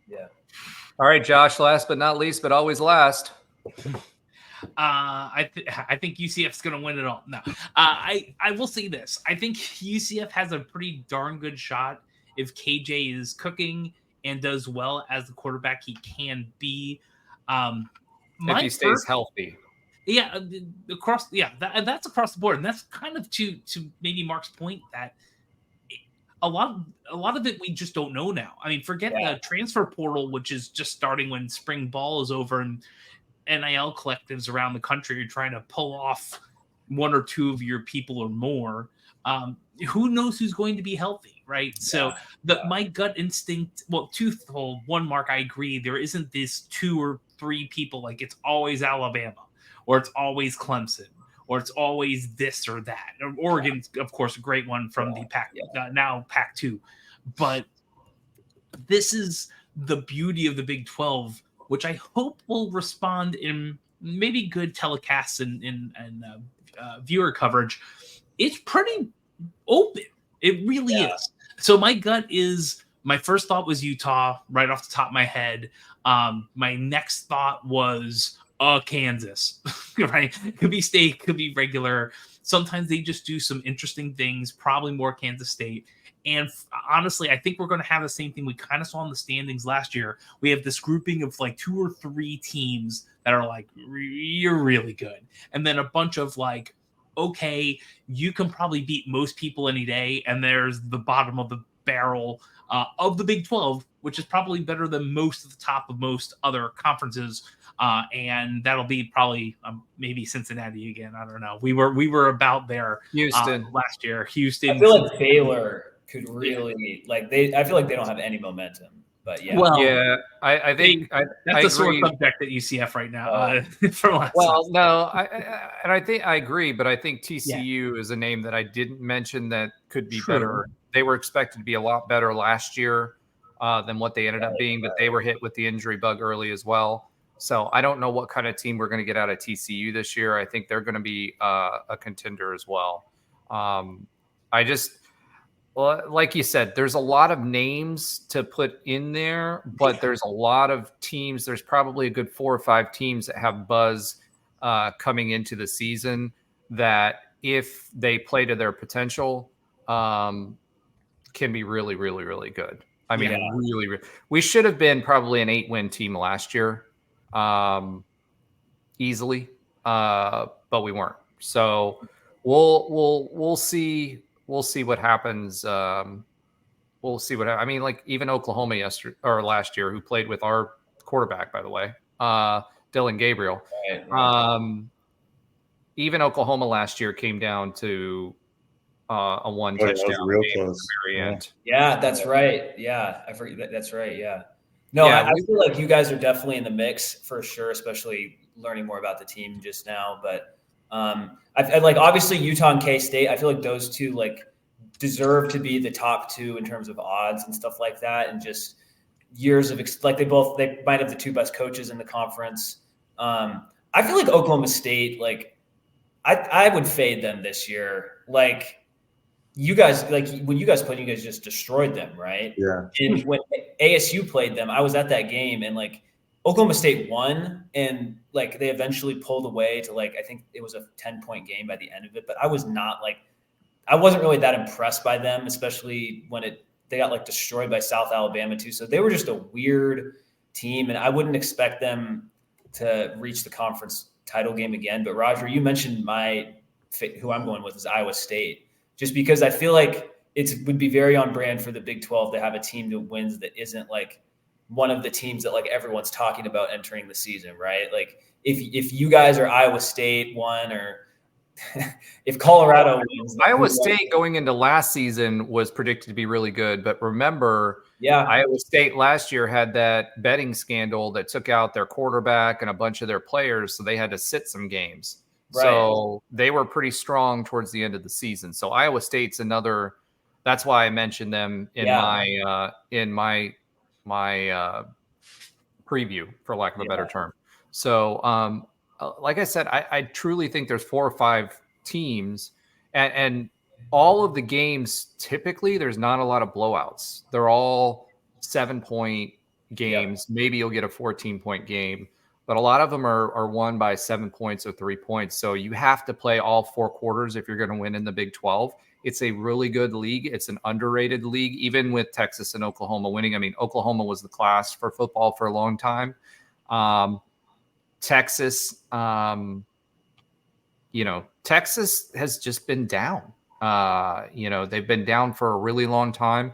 Yeah. All right, Josh. Last but not least, but always last. I think UCF's going to win it all. No, I will say this. I think UCF has a pretty darn good shot if KJ is cooking and does well as the quarterback he can be. If he stays healthy. Yeah, that's across the board, and that's kind of to maybe Mark's point that a lot of it we just don't know now. I mean, forget the transfer portal, which is just starting when spring ball is over, and NIL collectives around the country are trying to pull off 1 or 2 of your people or more. Who knows who's going to be healthy, right? So my gut instinct, twofold. One, Mark, I agree. There isn't this 2 or 3 people, like it's always Alabama or it's always Clemson or it's always this or that. Oregon's, of course, a great one from the Pac, now Pac-2. But this is the beauty of the Big 12, which I hope will respond in maybe good telecasts and viewer coverage. It's pretty open. It really is. So my gut is, my first thought was Utah right off the top of my head. My next thought was Kansas, right? Could be state, could be regular. Sometimes they just do some interesting things, probably more Kansas State. And honestly, I think we're going to have the same thing we kind of saw in the standings last year. We have this grouping of like 2 or 3 teams that are like, you're really good. And then a bunch of like, okay, you can probably beat most people any day. And there's the bottom of the barrel of the Big 12, which is probably better than most of the top of most other conferences. And that'll be probably maybe Cincinnati again. I don't know. We were about there. Houston last year. Houston. I feel like Baylor could really I feel like they don't have any momentum, But yeah, Well, Yeah, I think that's I a sore agree. subject at UCF right now. From last Well, season. no, I think I agree, but I think TCU is a name that I didn't mention that could be True. better. They were expected to be a lot better last year than what they ended up being, but they were hit with the injury bug early as well. So I don't know what kind of team we're going to get out of TCU this year. I think they're going to be a contender as well. Well, like you said, there's a lot of names to put in there, but there's a lot of teams. There's probably a good 4 or 5 teams that have buzz coming into the season that, if they play to their potential, can be really, really, really good. I mean, really, we should have been probably an 8-win team last year, easily, but we weren't. So we'll see. We'll see what happens. We'll see I mean, like even Oklahoma last year, who played with our quarterback, by the way, Dylan Gabriel. Right. Even Oklahoma last year came down to a one touchdown real game close. at the very end. Yeah, that's right. Yeah, I forget. That's right. Yeah. No, Yeah, I feel like you guys are definitely in the mix for sure, especially learning more about the team just now. But I like, obviously Utah and K-State, I feel like those two like deserve to be the top 2 in terms of odds and stuff like that. And just years of like they might have the 2 best coaches in the conference. I feel like Oklahoma State, like I would fade them this year. Like you guys, like when you guys played, you guys just destroyed them, right? Yeah. And when ASU played them, I was at that game, and like Oklahoma State won, and like they eventually pulled away to like, I think it was a 10-point game by the end of it. But I wasn't really that impressed by them, especially when they got like destroyed by South Alabama too. So they were just a weird team, and I wouldn't expect them to reach the conference title game again. But Roger, you mentioned who I'm going with is Iowa State, just because I feel like it would be very on brand for the Big 12 to have a team that wins that isn't like one of the teams that like everyone's talking about entering the season, right? Like if you guys are Iowa State one, or if Colorado wins, Iowa State going into last season was predicted to be really good, but remember, Iowa State last year had that betting scandal that took out their quarterback and a bunch of their players, so they had to sit some games. Right. So they were pretty strong towards the end of the season. So Iowa State's another. That's why I mentioned them in my preview, for lack of a better term. So, like I said, I truly think there's 4 or 5 teams, and all of the games, typically there's not a lot of blowouts. They're all 7-point games. Yep. Maybe you'll get a 14-point game, but a lot of them are won by 7 points or 3 points. So you have to play all 4 quarters if you're going to win in the Big 12. It's a really good league. It's an underrated league, even with Texas and Oklahoma winning. I mean, Oklahoma was the class for football for a long time. Texas, Texas has just been down. They've been down for a really long time.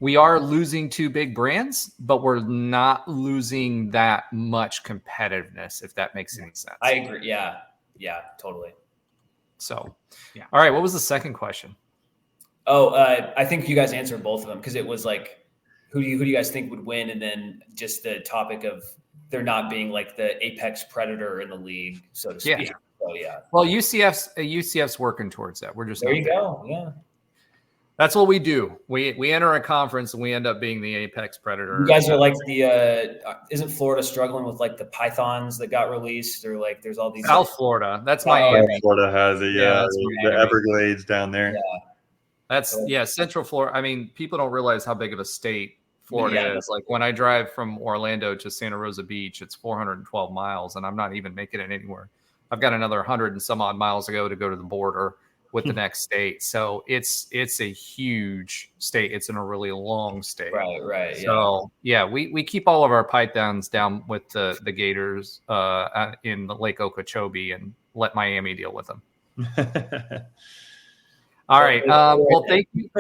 We are losing 2 big brands, but we're not losing that much competitiveness, if that makes any sense. I agree. Yeah, totally. So, all right. What was the second question? Oh, I think you guys answered both of them, because it was like, who do you guys think would win? And then just the topic of there not being like the apex predator in the league, so to speak. Yeah. So, yeah. Well, UCF's working towards that. We're just there. You go. Yeah. That's what we do. We enter a conference and we end up being the apex predator. You guys are like isn't Florida struggling with like the pythons that got released, or like there's all these South Florida? That's Miami. Florida has the Everglades down there. Yeah. Central Florida. I mean, people don't realize how big of a state Florida is. Like when I drive from Orlando to Santa Rosa Beach, it's 412 miles, and I'm not even making it anywhere. I've got another 100 and some odd miles to go to the border with the next state. So it's a huge state. It's in a really long state. Right. So we keep all of our pythons down with the Gators in the Lake Okeechobee and let Miami deal with them. All right. Well, thank you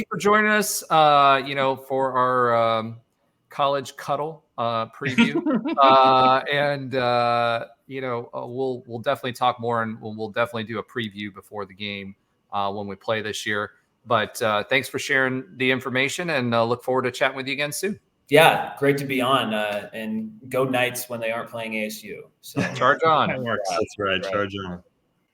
for joining us. For our college cuddle preview, we'll definitely talk more, and we'll definitely do a preview before the game when we play this year. But thanks for sharing the information, and look forward to chatting with you again soon. Yeah, great to be on, and go Knights when they aren't playing ASU. So charge on. That's right. Charge on.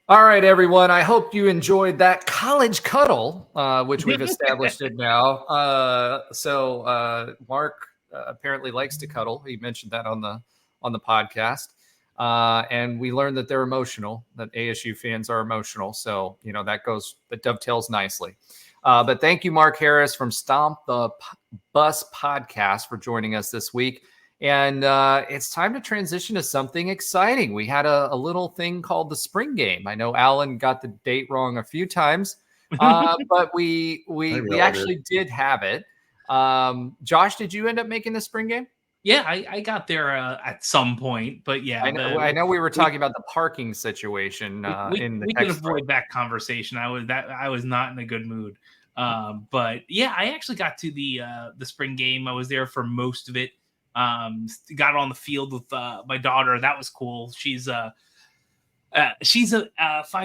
All right, everyone. I hope you enjoyed that college cuddle, which we've established it now. So Mark apparently likes to cuddle. He mentioned that on the podcast. And we learned that they're emotional, that ASU fans are emotional. So, that dovetails nicely. But thank you, Mark Harris from Stomp the Bus podcast, for joining us this week. And it's time to transition to something exciting. We had a little thing called the spring game. I know Alan got the date wrong a few times, but we actually did have it. Josh, did you end up making the spring game? Yeah, I got there at some point, but yeah. I know we were talking about the parking situation. We can avoid that conversation. I was not in a good mood. But yeah, I actually got to the spring game. I was there for most of it. Got on the field with my daughter. That was cool. She's 5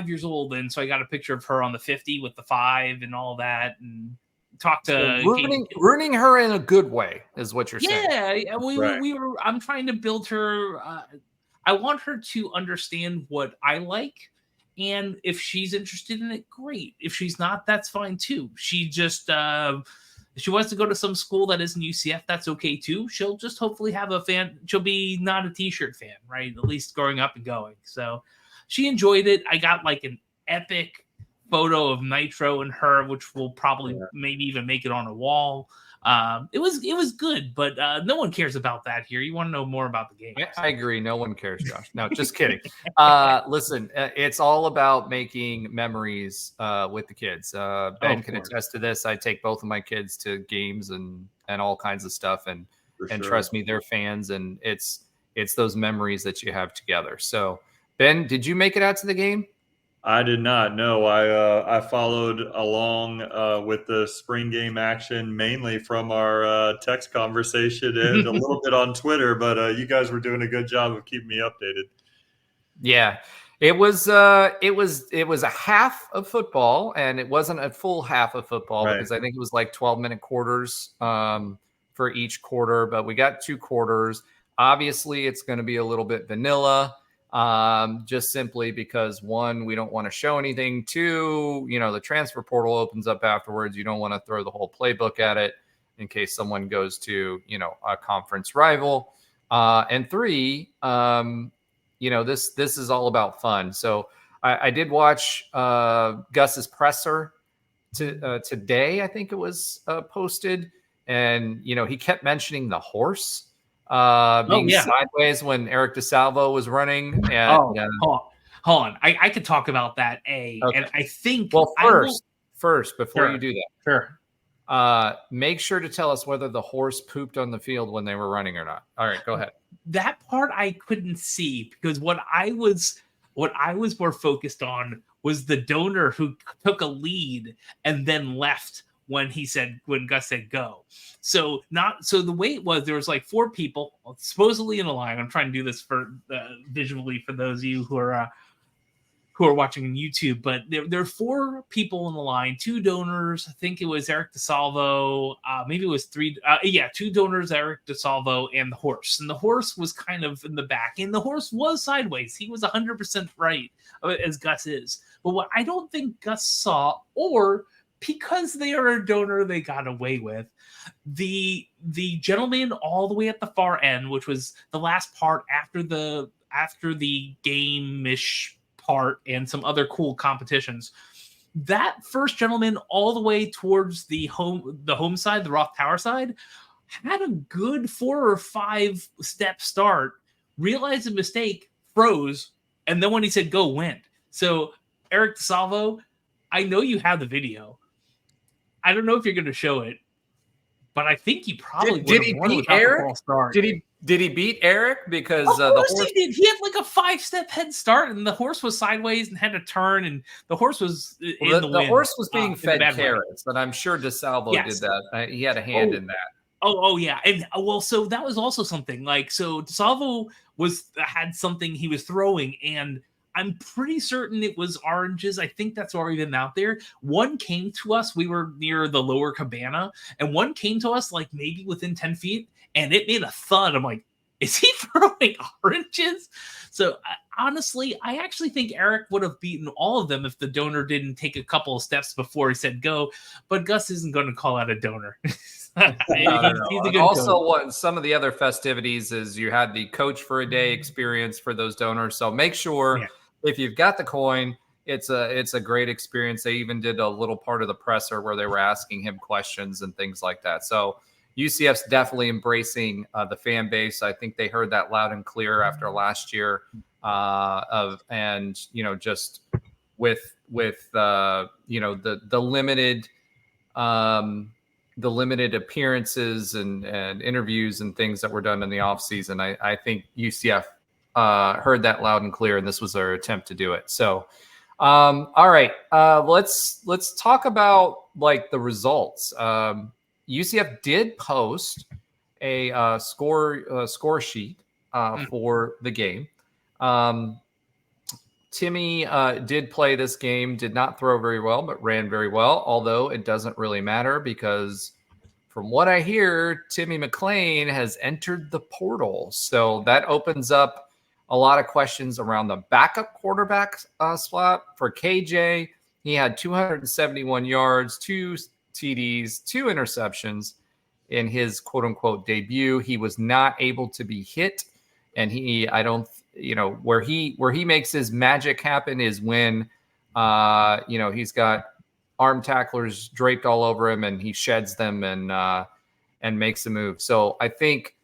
years old, and so I got a picture of her on the 50 with the 5 and all that, and talked to ruining her in a good way is what you're saying. Yeah, we were. I'm trying to build her. I want her to understand what I like, and if she's interested in it, great. If she's not, that's fine too. She just if she wants to go to some school that isn't UCF, that's okay too. She'll just hopefully have a fan. She'll be not a t-shirt fan, right? At least growing up and going. So she enjoyed it. I got like an epic photo of Nitro and her, which will probably maybe even make it on a wall. It was good, but no one cares about that here. You want to know more about the game. I agree. No one cares, Josh. No, just kidding. Listen, it's all about making memories with the kids. Ben can attest to this. I take both of my kids to games and all kinds of stuff, and trust me, they're fans, and it's those memories that you have together. So, Ben, did you make it out to the game? I did not. No, I followed along with the spring game action, mainly from our text conversation and a little bit on Twitter. But you guys were doing a good job of keeping me updated. Yeah, it was a half of football, and it wasn't a full half of football because I think it was like 12-minute quarters for each quarter. But we got 2 quarters. Obviously, it's going to be a little bit vanilla. Just simply because 1, we don't want to show anything. 2, the transfer portal opens up afterwards. You don't want to throw the whole playbook at it in case someone goes to, a conference rival. And 3, this is all about fun. So I did watch Gus's presser today. I think it was posted, and he kept mentioning the horse. Being sideways when Eric DeSalvo was running. And, hold on. I could talk about that. Okay. And I think first before you do that, sure. Make sure to tell us whether the horse pooped on the field when they were running or not. All right, go ahead. That part I couldn't see because what I was more focused on was the donor who took a lead and then left when Gus said go. So the way it was, there was like 4 people supposedly in a line. I'm trying to do this for visually for those of you who are watching on YouTube, but there are 4 people in the line, 2 donors. I think it was Eric DeSalvo. Maybe it was 3. 2 donors, Eric DeSalvo, and the horse. And the horse was kind of in the back, and the horse was sideways. He was 100% right, as Gus is. But what I don't think Gus saw, or because they are a donor, they got away with the gentleman all the way at the far end, which was the last part after the game-ish part and some other cool competitions. That first gentleman all the way towards the home side, the Roth Tower side, had a good 4 or 5 step start, realized a mistake, froze, and then when he said go, went. So Eric DeSalvo, I know you have the video. I don't know if you're going to show it, but I think he probably did. He beat Eric? Did he beat Eric? Because the horse, he did. He had like a 5-step head start, and the horse was sideways and had to turn, and the horse was in the wind. The horse was being fed carrots, but I'm sure DeSalvo did that. He had a hand in that. Oh yeah, and so that was also something like DeSalvo had something he was throwing, and I'm pretty certain it was oranges. I think that's already been out there. One came to us. We were near the lower cabana, and one came to us like maybe within 10 feet, and it made a thud. I'm like, is he throwing oranges? So honestly, I actually think Eric would have beaten all of them if the donor didn't take a couple of steps before he said go. But Gus isn't going to call out a donor. He's a good also, what some of the other festivities is you had the coach for a day experience for those donors. So make sure if you've got the coin, it's a great experience. They even did a little part of the presser where they were asking him questions and things like that. So UCF's definitely embracing the fan base. I think they heard that loud and clear after last year just with the limited appearances and interviews and things that were done in the off season. I think UCF heard that loud and clear, and this was their attempt to do it. So, all right, let's talk about like the results. UCF did post a score sheet for the game. Timmy did play this game, did not throw very well, but ran very well, although it doesn't really matter because from what I hear, Timmy McClain has entered the portal. So that opens up a lot of questions around the backup quarterback spot. For KJ, he had 271 yards, 2 TDs, 2 interceptions in his quote-unquote debut. He was not able to be hit, and where he makes his magic happen is when he's got arm tacklers draped all over him and he sheds them and makes a move. So I think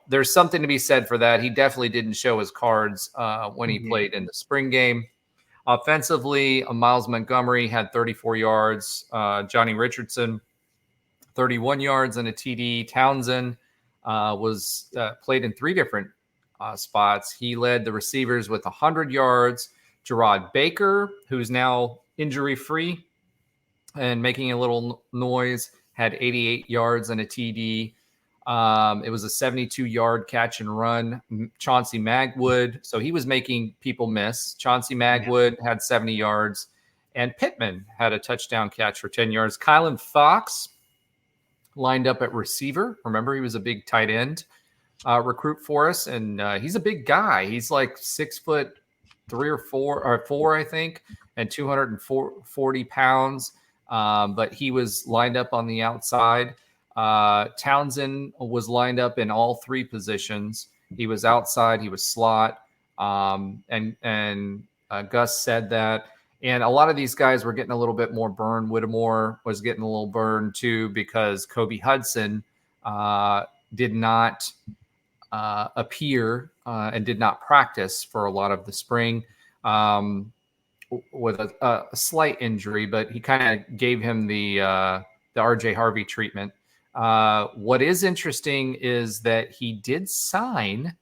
there's something to be said for that. He definitely didn't show his cards when he played in the spring game. Offensively, Miles Montgomery had 34 yards. Johnny Richardson, 31 yards and a TD. Townsend was played in 3 different spots. He led the receivers with 100 yards. Gerard Baker, who's now injury-free and making a little noise, had 88 yards and a TD. It was a 72-yard catch and run. Chauncey Magwood, so he was making people miss. Chauncey Magwood had 70 yards, and Pittman had a touchdown catch for 10 yards. Kylan Fox lined up at receiver. Remember, he was a big tight end recruit for us, and he's a big guy. He's like 6'3" or 4, I think, and 240 pounds. But he was lined up on the outside. Townsend was lined up in all 3 positions. He was outside, he was slot, and Gus said that. And a lot of these guys were getting a little bit more burn. Whittemore was getting a little burn too because Kobe Hudson did not appear and did not practice for a lot of the spring with a slight injury, but he kind of gave him the RJ Harvey treatment. What is interesting is that he did sign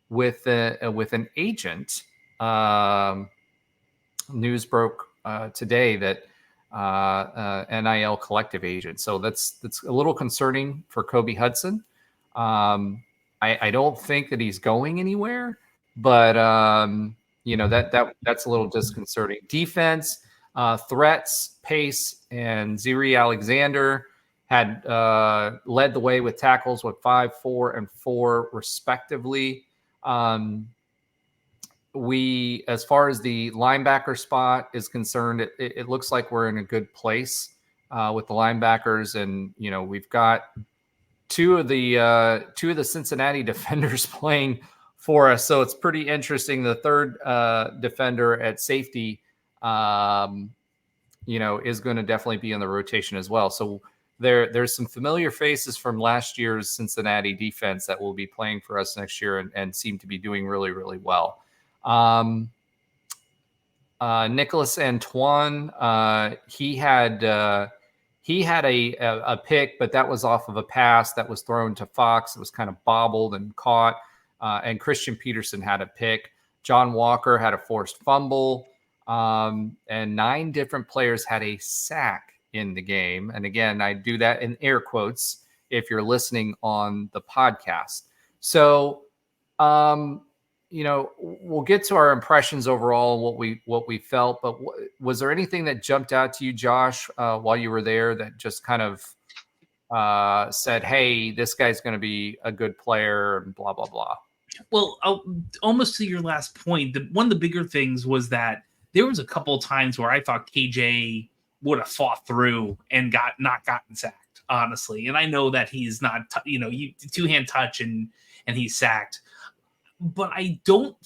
with an agent. News broke today that NIL collective agent. So that's a little concerning for Kobe Hudson. I don't think that he's going anywhere, but that's a little disconcerting. Defense, threats, pace, and Ziri Alexander had led the way with tackles with 5, 4, and 4 respectively. As far as the linebacker spot is concerned, it looks like we're in a good place with the linebackers, and we've got two of the Cincinnati defenders playing for us, so it's pretty interesting. The third defender at safety, is going to definitely be in the rotation as well. So there's some familiar faces from last year's Cincinnati defense that will be playing for us next year and seem to be doing really, really well. Nicholas Antoine, he had a pick, but that was off of a pass that was thrown to Fox. It was kind of bobbled and caught. And Christian Peterson had a pick. John Walker had a forced fumble. And 9 different players had a sack in the game. And again, I do that in air quotes if you're listening on the podcast. So, we'll get to our impressions overall, what we felt, but was there anything that jumped out to you, Josh, while you were there that just kind of said, hey, this guy's going to be a good player and blah, blah, blah? Well, almost to your last point, one of the bigger things was that there was a couple of times where I thought KJ would have fought through and not gotten sacked, honestly. And I know that he's not, two-hand touch and he's sacked. But I don't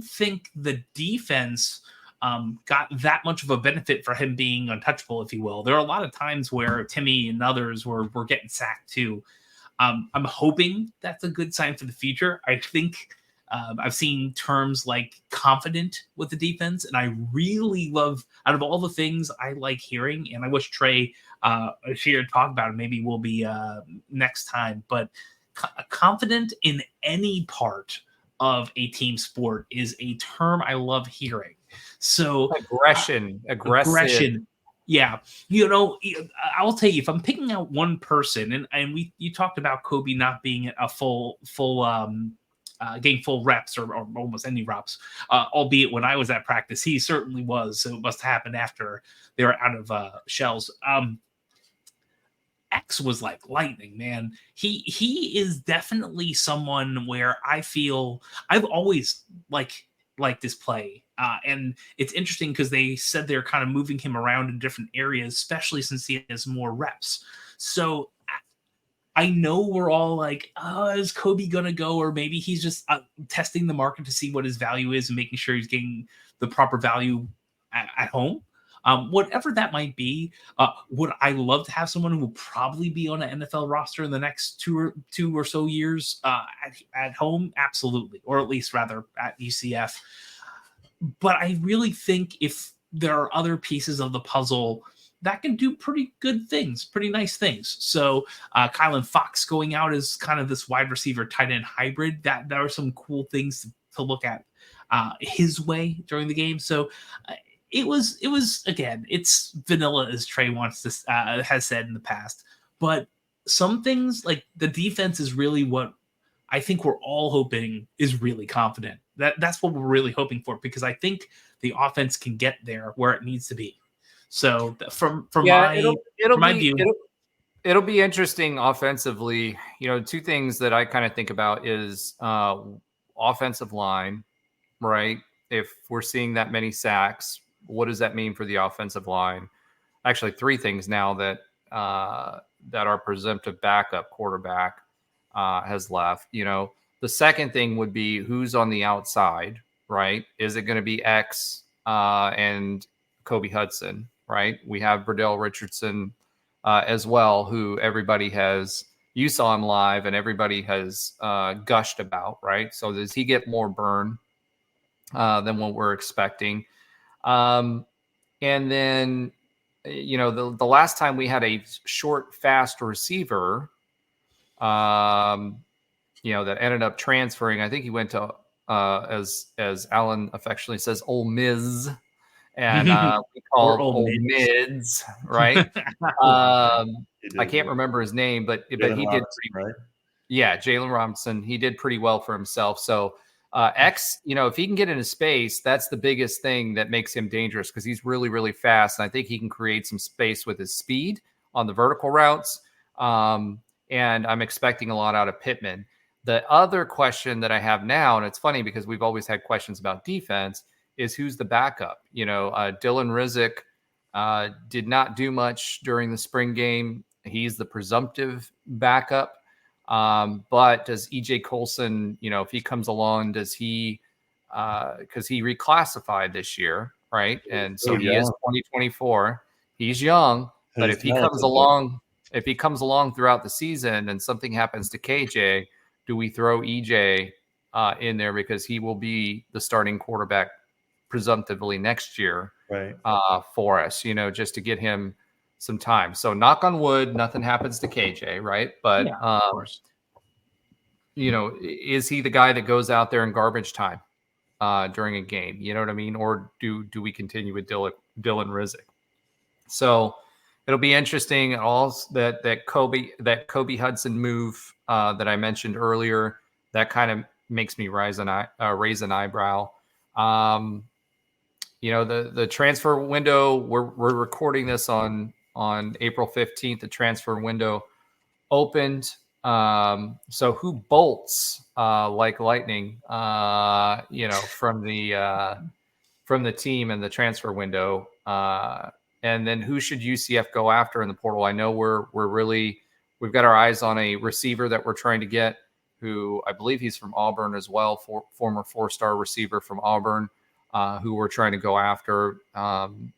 think the defense got that much of a benefit for him being untouchable, if you will. There are a lot of times where Timmy and others were getting sacked too. I'm hoping that's a good sign for the future. I think I've seen terms like confident with the defense, and I really love, out of all the things I like hearing, and I wish Trey is here to talk about it. Maybe we'll be next time, but confident in any part of a team sport is a term I love hearing. So aggressive. Yeah. I'll tell you, if I'm picking out one person, and you talked about Kobe not being a full getting full reps or almost any reps, albeit when I was at practice, he certainly was. So it must happen after they were out of shells. X was like lightning, man. He is definitely someone where I feel I've always liked this play. And it's interesting because they said they're kind of moving him around in different areas, especially since he has more reps. So I know we're all like, oh, is Kobe going to go? Or maybe he's just testing the market to see what his value is and making sure he's getting the proper value at home. Whatever that might be, would I love to have someone who will probably be on an NFL roster in the next two or so years at home? Absolutely. Or at least rather at UCF. But I really think if there are other pieces of the puzzle that can do pretty good things, pretty nice things. So Kylan Fox going out as kind of this wide receiver tight end hybrid, that there are some cool things to look at his way during the game. So it was again, it's vanilla, as Trey has said in the past, but some things like the defense is really what I think we're all hoping is really confident. That's what we're really hoping for, because I think the offense can get there where it needs to be. So from my view, it'll be interesting offensively. Two things that I kind of think about is offensive line, right? If we're seeing that many sacks, what does that mean for the offensive line? Actually, three things now that our presumptive backup quarterback has left. The second thing would be who's on the outside, right? Is it going to be X and Kobe Hudson, right? We have Burdell Richardson as well, who you saw him live and everybody has gushed about, right? So does he get more burn than what we're expecting? And then, the last time we had a short, fast receiver, that ended up transferring. I think he went to, as Alan affectionately says, Ole Miz, and we call Ole Mids, right? I can't remember his name, but he did pretty, right? Yeah, Jalen Robinson. He did pretty well for himself. So X, if he can get into space, that's the biggest thing that makes him dangerous, because he's really, really fast, and I think he can create some space with his speed on the vertical routes. And I'm expecting a lot out of Pittman. The other question that I have now, and it's funny because we've always had questions about defense, is who's the backup? Dylan Rizek did not do much during the spring game. He's the presumptive backup. But does EJ Colson, if he comes along, does he, because he reclassified this year, right? And so he is 2024. He's young, but if he comes along throughout the season and something happens to KJ, do we throw EJ in there because he will be the starting quarterback presumptively next year, right? For us, just to get him some time. So knock on wood, nothing happens to KJ, right? But yeah, of course. Is he the guy that goes out there in garbage time during a game? You know what I mean? Or do we continue with Dylan Rizek? So it'll be interesting. Also, that Kobe Hudson move that I mentioned earlier, that kind of makes me raise an eyebrow. The transfer window, we're recording this on April 15th. The transfer window opened. So who bolts like lightning, from the team and the transfer window, and then who should UCF go after in the portal? I know we've got our eyes on a receiver that we're trying to get, who I believe he's from Auburn as well, former 4-star receiver from Auburn, who we're trying to go after. And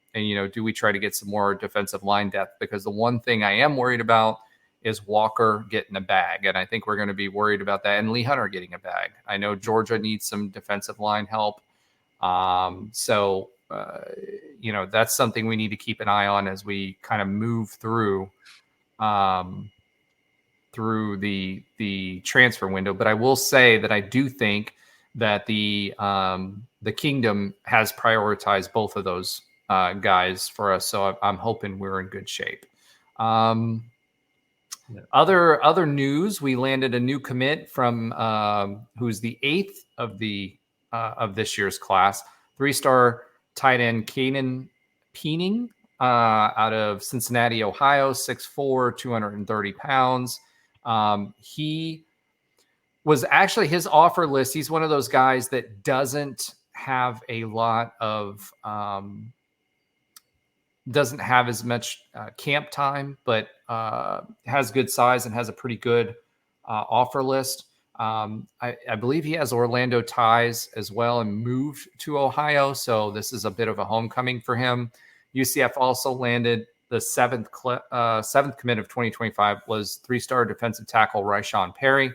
do we try to get some more defensive line depth? Because the one thing I am worried about is Walker getting a bag. And I think we're going to be worried about that. And Lee Hunter getting a bag. I know Georgia needs some defensive line help. That's something we need to keep an eye on as we kind of move through the transfer window. But I will say that I do think that the Kingdom has prioritized both of those guys for us. So I'm hoping we're in good shape. Other news, we landed a new commit from who's the 8th of this year's class, 3-star tight end Kanan Peening out of Cincinnati, Ohio, 6'4", 230 pounds. He was actually his offer list. He's one of those guys that doesn't have a lot of doesn't have as much camp time, but has good size and has a pretty good offer list. I believe he has Orlando ties as well and moved to Ohio. So this is a bit of a homecoming for him. UCF also landed the seventh commit of 2025 was 3-star defensive tackle Ryshawn Perry.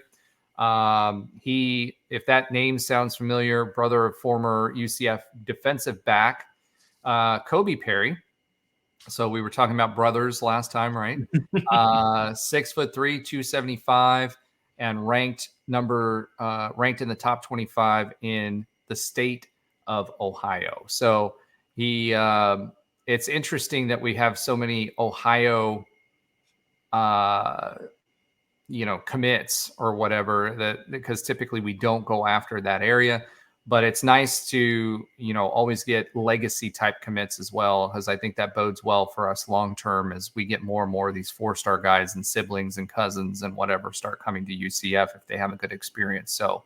If that name sounds familiar, brother of former UCF defensive back Kobe Perry. So we were talking about brothers last time, right? 6'3", 275, and ranked in the top 25 in the state of Ohio. So it's interesting that we have so many Ohio, commits or whatever, because typically we don't go after that area. But it's nice to, always get legacy type commits as well, because I think that bodes well for us long term as we get more and more of these 4-star guys and siblings and cousins and whatever start coming to UCF if they have a good experience. So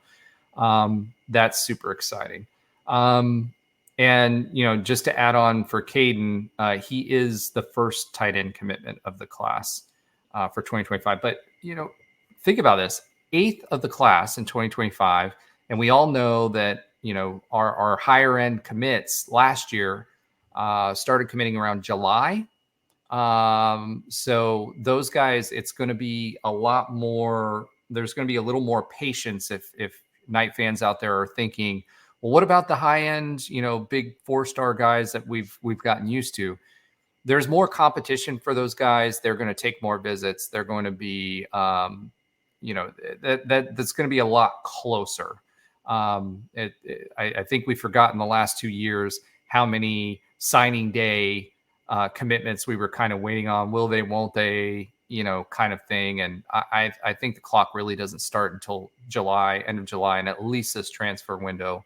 that's super exciting. And, just to add on for Caden, he is the first tight end commitment of the class for 2025. But, think about this, 8th of the class in 2025. And we all know that, our higher end commits last year started committing around July. So those guys, it's going to be a lot more, there's going to be a little more patience if Knight fans out there are thinking, well, what about the high end, big 4-star guys that we've gotten used to? There's more competition for those guys. They're going to take more visits. They're going to be, that's going to be a lot closer. I think we've forgotten the last 2 years how many signing day commitments we were kind of waiting on. Will they, won't they, kind of thing. And I think the clock really doesn't start until July, end of July, and at least this transfer window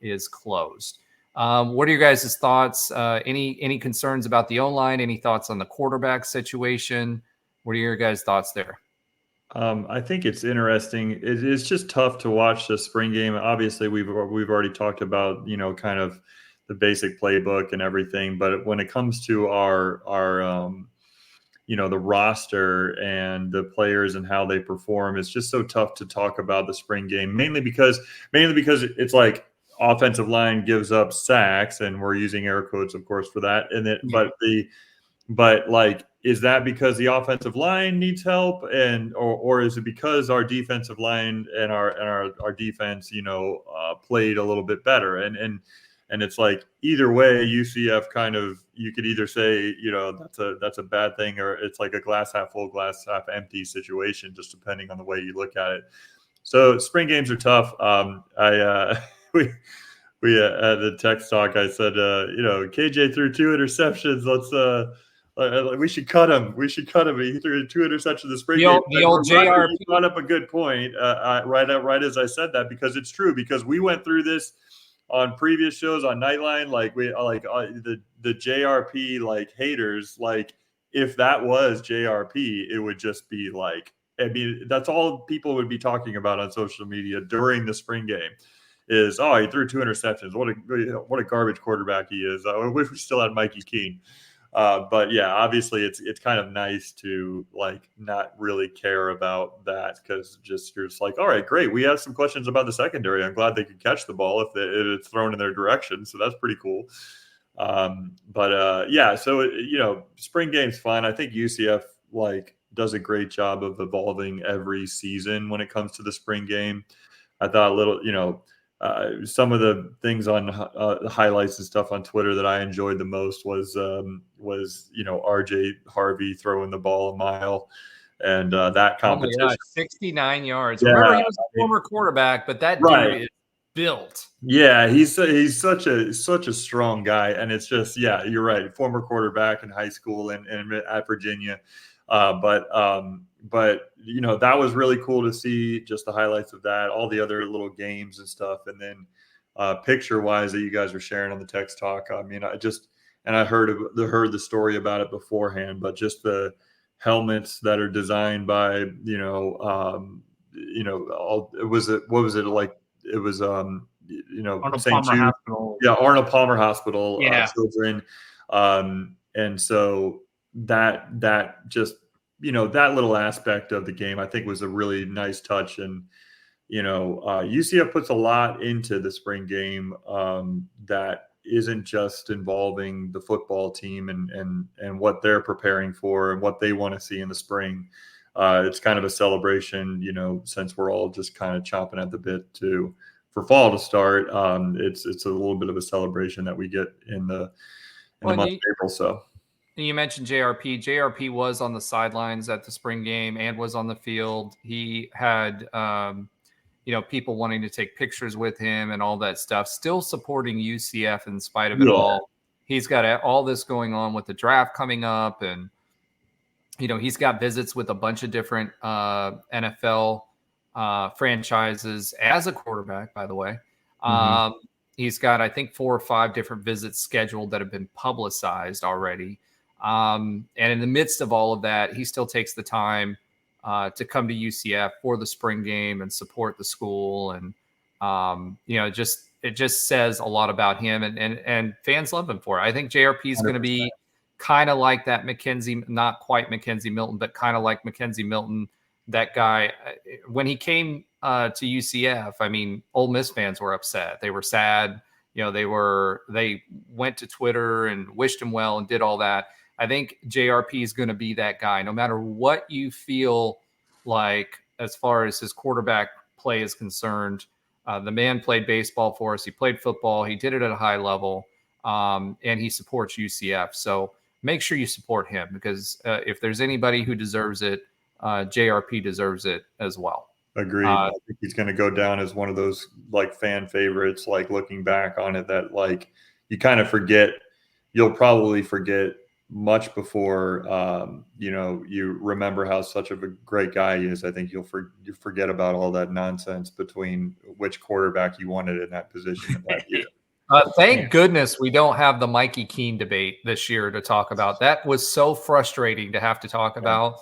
is closed. What are your guys' thoughts? Any concerns about the O-line? Any thoughts on the quarterback situation? What are your guys' thoughts there? I think it's interesting. It's just tough to watch the spring game. Obviously, we've already talked about, kind of the basic playbook and everything. But when it comes to our the roster and the players and how they perform, it's just so tough to talk about the spring game, mainly because it's like offensive line gives up sacks, and we're using air quotes, of course, for that. And then, but is that because the offensive line needs help, or is it because our defensive line and our defense, played a little bit better? And it's like either way, UCF kind of, you could either say, that's a bad thing, or it's like a glass half full, glass half empty situation, just depending on the way you look at it. So spring games are tough. We at the text talk, I said, KJ threw 2 interceptions. We should cut him. He threw 2 interceptions in the spring game. The old JRP. You brought up a good point right as I said that, because it's true, because we went through this on previous shows on Nightline, like the JRP like haters, like if that was JRP, it would just be like, I mean, that's all people would be talking about on social media during the spring game is, oh, he threw 2 interceptions. What a garbage quarterback he is. I wish we still had Mikey Keene. But yeah, obviously it's kind of nice to like not really care about that, because you're just like, all right, great. We have some questions about the secondary. I'm glad they could catch the ball if it's thrown in their direction. So that's pretty cool. Yeah, so spring game's fun. I think UCF like does a great job of evolving every season when it comes to the spring game. I thought a little, some of the things on the highlights and stuff on Twitter that I enjoyed the most was RJ Harvey throwing the ball a mile, and that competition. Oh my God, 69 yards. Yeah, Remember, he was a former quarterback, but that dude is built. Yeah, he's such a strong guy, and it's just, yeah, you're right. Former quarterback in high school and at Virginia, but that was really cool to see, just the highlights of that, all the other little games and stuff, and then picture wise that you guys were sharing on the text talk. I mean, I heard the story about it beforehand, but just the helmets that are designed by Arnold St. Palmer Jude. Hospital. Yeah, Arnold Palmer Hospital children. And so that just, that little aspect of the game, I think, was a really nice touch. And, UCF puts a lot into the spring game that isn't just involving the football team and what they're preparing for and what they want to see in the spring. It's kind of a celebration, since we're all just kind of chomping at the bit for fall to start. It's a little bit of a celebration that we get in the month of April. So you mentioned JRP. JRP was on the sidelines at the spring game and was on the field. He had people wanting to take pictures with him and all that stuff, still supporting UCF in spite of it all. He's got all this going on with the draft coming up, and he's got visits with a bunch of different NFL franchises as a quarterback, by the way. He's got, I think, 4 or 5 different visits scheduled that have been publicized already. And in the midst of all of that, he still takes the time to come to UCF for the spring game and support the school. And, it just says a lot about him, and fans love him for it. I think JRP is going to be kind of like that Mackenzie, not quite Mackenzie Milton, but kind of like Mackenzie Milton. That guy, when he came to UCF, I mean, Ole Miss fans were upset. They were sad. They went to Twitter and wished him well and did all that. I think JRP is going to be that guy, no matter what you feel like as far as his quarterback play is concerned. The man played baseball for us. He played football. He did it at a high level, and he supports UCF. So make sure you support him, because if there's anybody who deserves it, JRP deserves it as well. Agreed. I think he's going to go down as one of those like fan favorites, like looking back on it, that like you kind of forget, you'll probably forget much before, you remember how such of a great guy he is. I think you forget about all that nonsense between which quarterback you wanted in that position in that year. Thank goodness we don't have the Mikey Keene debate this year to talk about. That was so frustrating to have to talk about.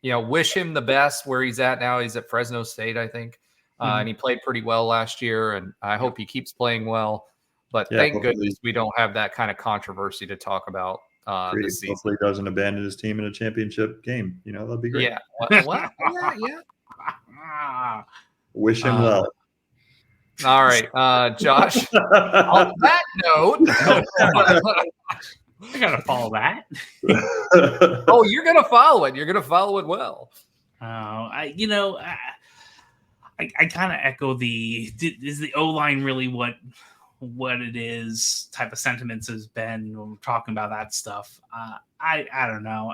Wish him the best where he's at now. He's at Fresno State, I think. And he played pretty well last year, and I hope he keeps playing well. But thank goodness we don't have that kind of controversy to talk about this season. Hopefully he doesn't abandon his team in a championship game. That'd be great. Yeah. Well, yeah. Wish him well. All right, Josh. On that note, I gotta follow that. Oh, you're gonna follow it. You're gonna follow it well. I kind of echo is the O-line really what it is type of sentiments has been when we're talking about that stuff. I don't know.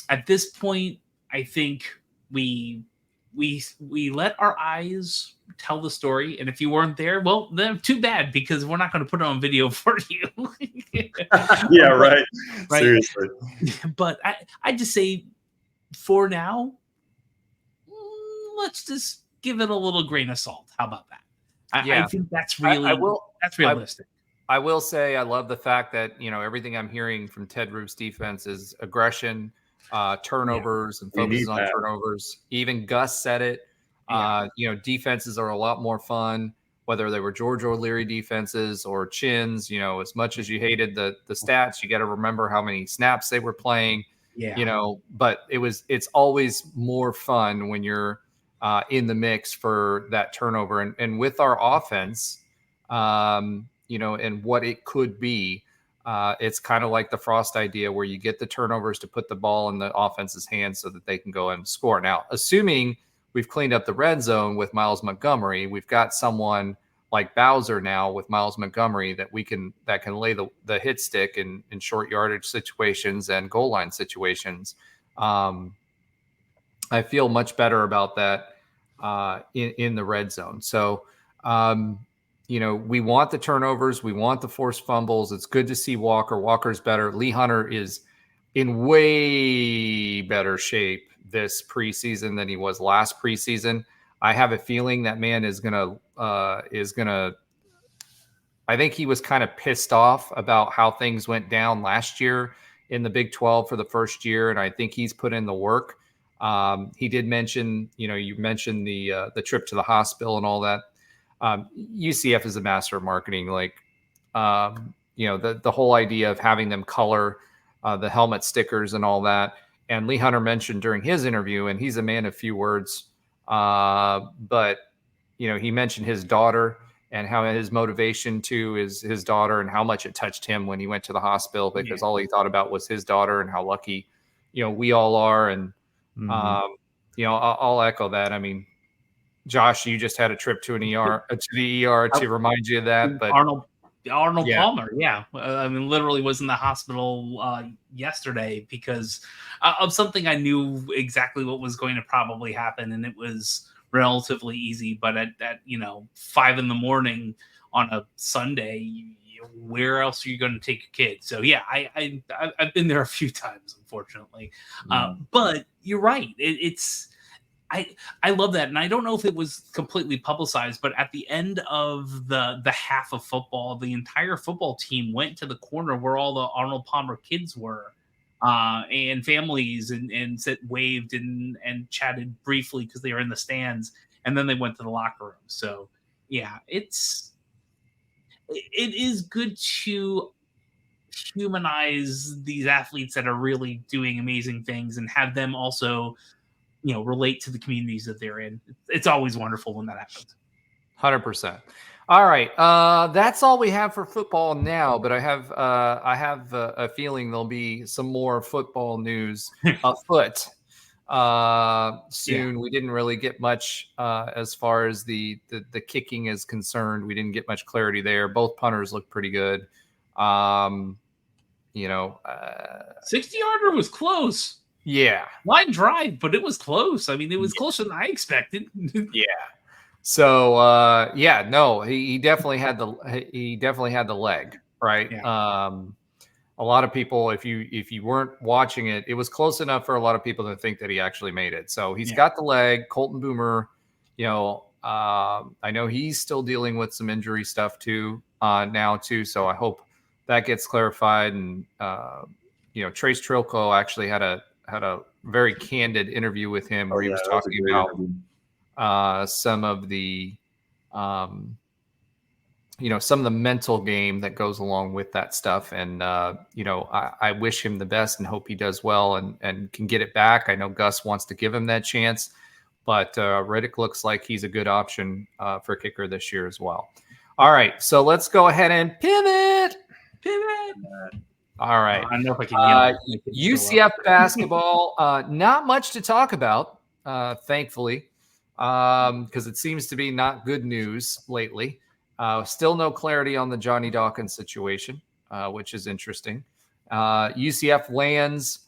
At this point, I think we we let our eyes tell the story, and if you weren't there, well, then too bad, because we're not going to put it on video for you. Yeah, right. Seriously. But I just say, for now, let's just give it a little grain of salt. How about that? I think that's really that's realistic. I will say I love the fact that, everything I'm hearing from Ted Roof's defense is aggression, turnovers, and focuses on turnovers. Even Gus said it. Defenses are a lot more fun, whether they were George O'Leary defenses or Chins. As much as you hated the stats, you got to remember how many snaps they were playing. But it's always more fun when you're in the mix for that turnover. And with our offense, and what it could be, it's kind of like the Frost idea where you get the turnovers to put the ball in the offense's hands so that they can go and score. Now, assuming we've cleaned up the red zone with Miles Montgomery, we've got someone like Bowser now with Miles Montgomery that can lay the hit stick in short yardage situations and goal line situations. I feel much better about that in the red zone. So, we want the turnovers. We want the forced fumbles. It's good to see Walker. Walker's better. Lee Hunter is in way better shape this preseason than he was last preseason. I have a feeling that man is gonna. I think he was kind of pissed off about how things went down last year in the Big 12 for the first year, and I think he's put in the work. He did mention, you mentioned the trip to the hospital and all that. UCF is a master of marketing. Like, the whole idea of having them color the helmet stickers and all that. And Lee Hunter mentioned during his interview, and he's a man of few words, but he mentioned his daughter and how his motivation to is his daughter and how much it touched him when he went to the hospital, because all he thought about was his daughter and how lucky, we all are. And, I'll echo that. I mean, Josh, you just had a trip to the ER to remind you of that. But Arnold Palmer, I mean, literally was in the hospital yesterday because of something I knew exactly what was going to probably happen, and it was relatively easy. But at 5 a.m. on a Sunday, where else are you going to take your kid? So I've been there a few times, unfortunately. But you're right. I love that. And I don't know if it was completely publicized, but at the end of the half of football, the entire football team went to the corner where all the Arnold Palmer kids were and families and waved and chatted briefly because they were in the stands. And then they went to the locker room. So, it is good to humanize these athletes that are really doing amazing things and have them also relate to the communities that they're in. It's always wonderful when that happens. 100%. All right. That's all we have for football now, but I have a feeling there'll be some more football news afoot soon. We didn't really get much as far as the kicking is concerned. We didn't get much clarity there. Both punters look pretty good. 60-yarder was close. Yeah. Line drive, but it was close. I mean, it was closer than I expected. So, he definitely had the leg, right? Yeah. A lot of people, if you weren't watching it, it was close enough for a lot of people to think that he actually made it. So he's got the leg. Colton Boomer, I know he's still dealing with some injury stuff too, now too. So I hope that gets clarified. And, Trace Trilko actually had a very candid interview with him where he was talking about some of the some of the mental game that goes along with that stuff. And I wish him the best and hope he does well and can get it back. I know Gus wants to give him that chance, but Riddick looks like he's a good option for kicker this year as well. All right, so let's go ahead and pivot. All right. I don't know if I can UCF basketball, not much to talk about, thankfully, because it seems to be not good news lately. Still no clarity on the Johnny Dawkins situation, which is interesting. UCF lands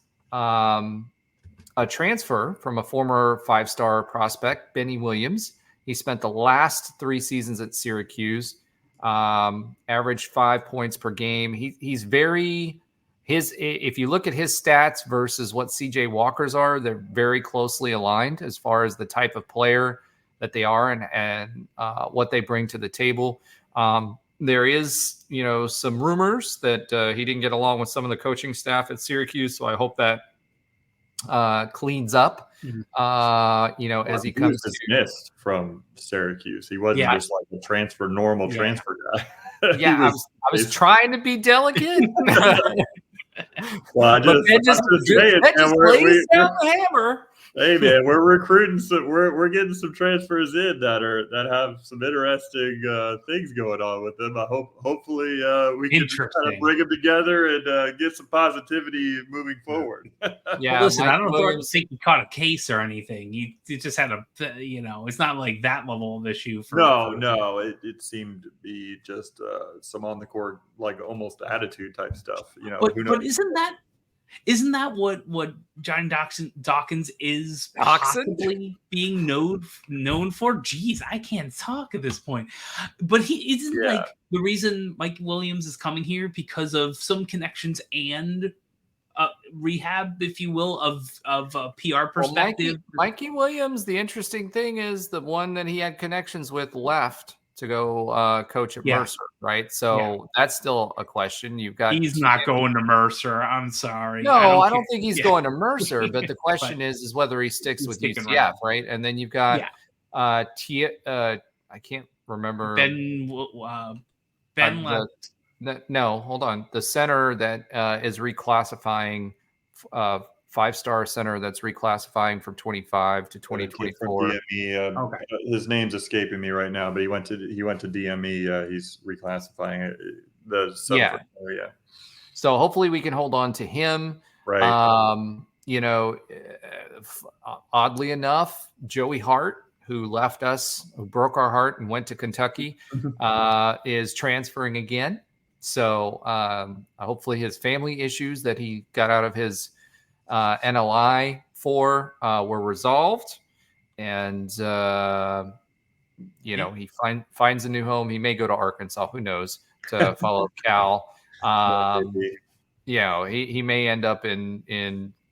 a transfer from a former 5-star prospect, Benny Williams. He spent the last 3 seasons at Syracuse, averaged 5 points per game. If you look at his stats versus what CJ Walker's are, they're very closely aligned as far as the type of player that they are and what they bring to the table. There is, some rumors that he didn't get along with some of the coaching staff at Syracuse. So I hope that cleans up, as he comes dismissed from Syracuse. He wasn't just like a transfer guy. Yeah, I was trying to be delicate. Well, Ben just lays down the hammer. Hey man, we're recruiting we're getting some transfers in that have some interesting things going on with them. Hopefully we can kind of bring them together and get some positivity moving forward. Yeah, listen, I don't think you caught a case or anything. You just had it's not like that level of issue. No, it seemed to be just some on the court, like almost attitude type stuff. But isn't that what Johnny Dawkins is possibly being known for? Jeez, I can't talk at this point. But he isn't like the reason Mike Williams is coming here because of some connections and rehab, if you will, of a PR perspective. Well, Mikey Williams, the interesting thing is the one that he had connections with left to go coach at Mercer, right? So that's still a question. He's not going to Mercer. I'm sorry. No, I don't think he's going to Mercer. But the question is whether he sticks with UCF, right? And then you've got I can't remember Ben left. No, hold on. The center that is reclassifying. 5-star center that's reclassifying from 25 to 2024. DME, his name's escaping me right now, but he went to DME. He's reclassifying it. So hopefully we can hold on to him. Right. Oddly enough, Joey Hart, who left us, who broke our heart and went to Kentucky, is transferring again. So hopefully his family issues that he got out of his NLI were resolved, and he finds a new home. He may go to Arkansas, who knows, to follow Cal. He may end up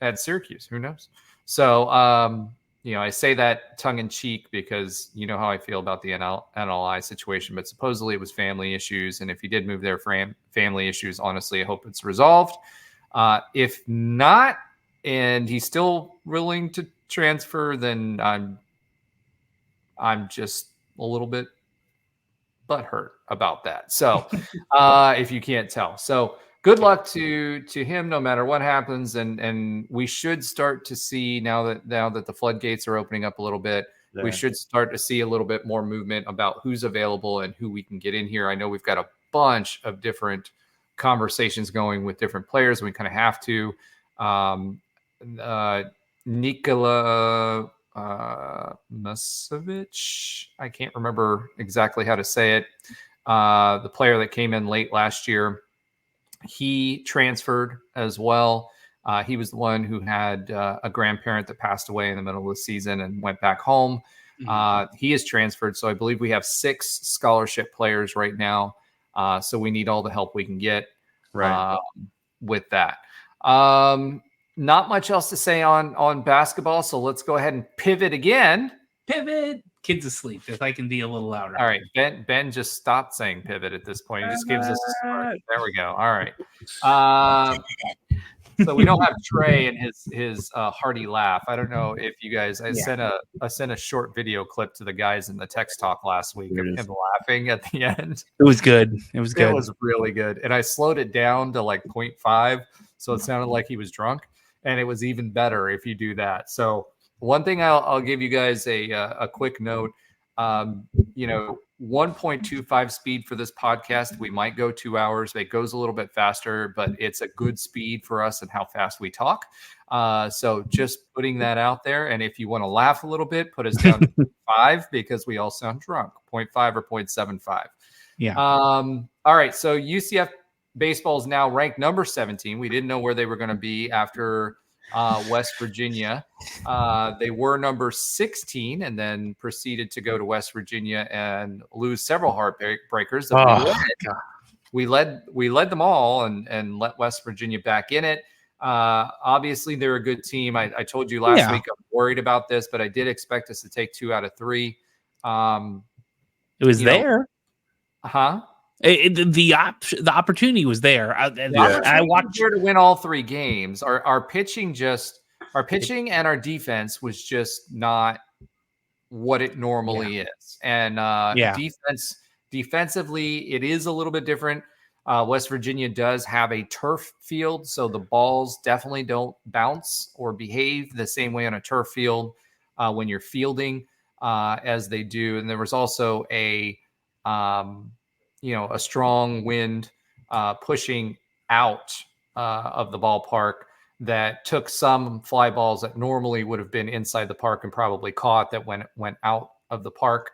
at Syracuse, who knows. So I say that tongue in cheek because you know how I feel about the NLI situation, but supposedly it was family issues, and if he did move there for family issues, honestly, I hope it's resolved. If not, and he's still willing to transfer, then I'm just a little bit butthurt about that. So if you can't tell. So good luck to him no matter what happens. And we should start to see now that the floodgates are opening up a little bit, we should start to see a little bit more movement about who's available and who we can get in here. I know we've got a bunch of different conversations going with different players. We kind of have to. Nikola Musovic, I can't remember exactly how to say it. The player that came in late last year, he transferred as well. He was the one who had a grandparent that passed away in the middle of the season and went back home. He is transferred. So I believe we have 6 scholarship players right now. So we need all the help we can get with that. Not much else to say on basketball, so let's go ahead and pivot again. Pivot. Kids asleep. If I can be a little louder. All right, Ben just stopped saying pivot at this point. He just gives us a start. There we go. All right. So we don't have Trey and his hearty laugh. I don't know if you guys. I sent a short video clip to the guys in the text talk last week of him laughing at the end. It was good. It was really good, and I slowed it down to like 0.5, so it sounded like he was drunk. And it was even better if you do that. So one thing I'll give you guys a quick note. 1.25 speed for this podcast. We might go 2 hours. It goes a little bit faster, but it's a good speed for us and how fast we talk. So just putting that out there. And if you want to laugh a little bit, put us down to 5 because we all sound drunk. 0.5 or 0.75. Yeah. All right. So UCF Baseball is now ranked number 17. We didn't know where they were going to be after West Virginia. They were number 16 and then proceeded to go to West Virginia and lose several heartbreakers. We led them all and let West Virginia back in it. Obviously, they're a good team. I told you last week I'm worried about this, but I did expect us to take 2 out of 3. It was there. The opportunity was there. I watched here to win all 3 games. Our pitching and our defense was just not what it normally is. And defensively, it is a little bit different. West Virginia does have a turf field, so the balls definitely don't bounce or behave the same way on a turf field when you're fielding as they do. And there was also a strong wind pushing out of the ballpark that took some fly balls that normally would have been inside the park and probably caught that went out of the park.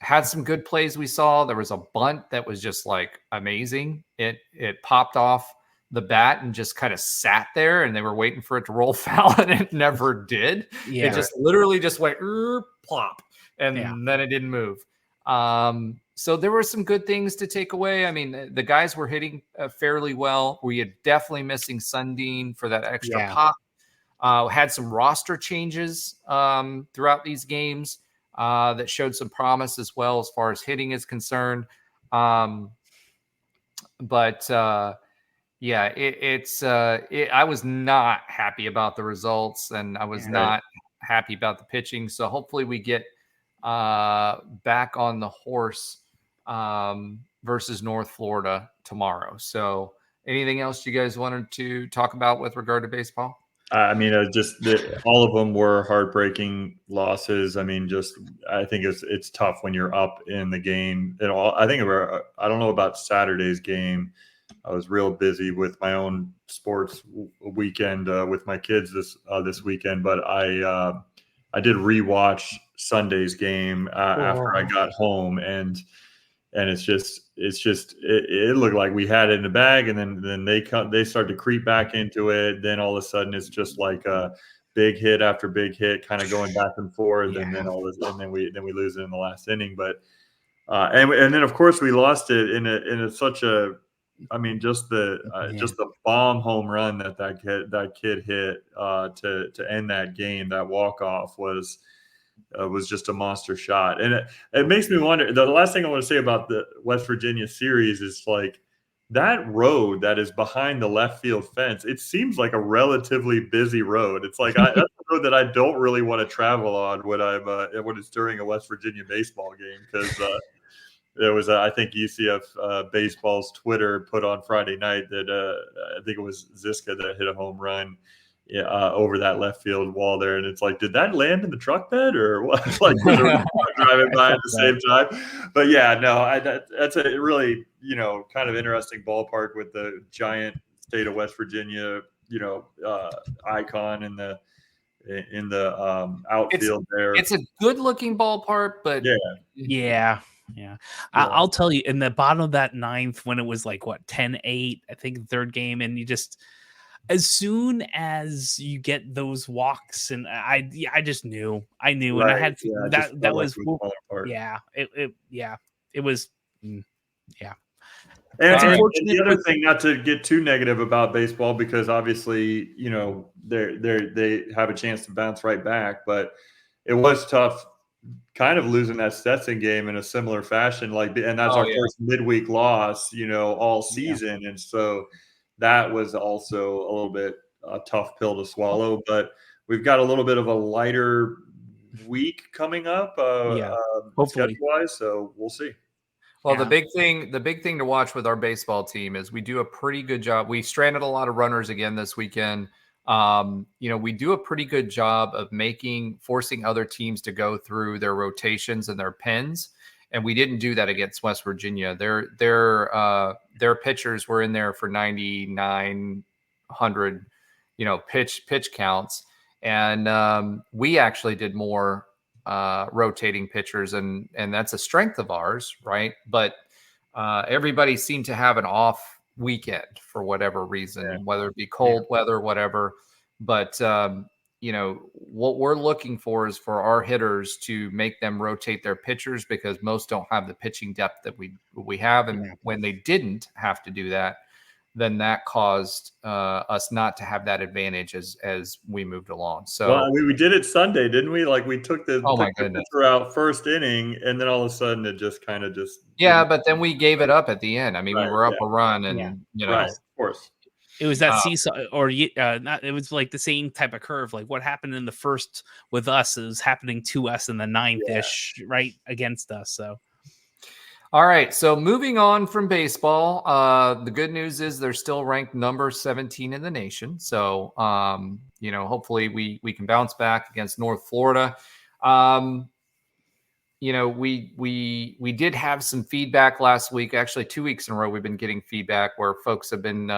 Had some good plays we saw. There was a bunt that was just like amazing. It popped off the bat and just kind of sat there, and they were waiting for it to roll foul, and it never did. Yeah. It just literally just went plop, and then it didn't move. So there were some good things to take away. I mean, the guys were hitting fairly well. We had definitely missing Sundin for that extra pop. Had some roster changes throughout these games that showed some promise as well as far as hitting is concerned. I was not happy about the results, and I was not happy about the pitching. So hopefully we get back on the horse versus North Florida tomorrow. So anything else you guys wanted to talk about with regard to baseball? I mean, all of them were heartbreaking losses. I mean, I think it's tough when you're up in the game. I don't know about Saturday's game. I was real busy with my own sports weekend with my kids this weekend, but I did rewatch Sunday's game after I got home, and it looked like we had it in the bag, and then they start to creep back into it. Then all of a sudden it's just like a big hit after big hit, kind of going back and forth, and then we lose it in the last inning. But and then of course we lost it just the bomb home run that kid hit to end that game. That walk off was just a monster shot. And it makes me wonder, the last thing I want to say about the West Virginia series is like that road that is behind the left field fence. It seems like a relatively busy road. It's like that's a road that I don't really want to travel on when it's during a West Virginia baseball game, because there was I think UCF Baseball's Twitter put on Friday night that I think it was Ziska that hit a home run over that left field wall there, and it's like, did that land in the truck bed or what? Like driving by at the same time. But that's a really kind of interesting ballpark with the giant state of West Virginia icon in the outfield there. It's a good looking ballpark, but I'll tell you, in the bottom of that ninth, when it was like 10-8, I think third game, and you just, as soon as you get those walks, and I just knew, and I had that was it was. And it's unfortunate. The other thing, not to get too negative about baseball, because obviously they have a chance to bounce right back, but it was tough, kind of losing that Stetson game in a similar fashion, and that's our first midweek loss, all season, and so that was also a little bit a tough pill to swallow. But we've got a little bit of a lighter week coming up, schedule-wise, so we'll see. Well, the big thing to watch with our baseball team is we do a pretty good job. We stranded a lot of runners again this weekend. We do a pretty good job of forcing other teams to go through their rotations and their pens. And we didn't do that against West Virginia. Their pitchers were in there for 9,900, pitch counts. And we actually did more rotating pitchers, and that's a strength of ours, right? But everybody seemed to have an off weekend for whatever reason, whether it be cold weather, whatever. But, what we're looking for is for our hitters to make them rotate their pitchers, because most don't have the pitching depth that we have. And when they didn't have to do that, then that caused us not to have that advantage as we moved along. So we did it Sunday, didn't we? Like we took the goodness pitcher out first inning, and then all of a sudden it just kind of but then we gave it up at the end. I mean, we were up a run, and right, of course. It was that seesaw, or not. It was like the same type of curve. Like what happened in the first with us is happening to us in the ninth-ish, right against us. So, all right. So moving on from baseball, the good news is they're still ranked number 17 in the nation. So, hopefully we can bounce back against North Florida. We did have some feedback last week. Actually, 2 weeks in a row, we've been getting feedback where folks have been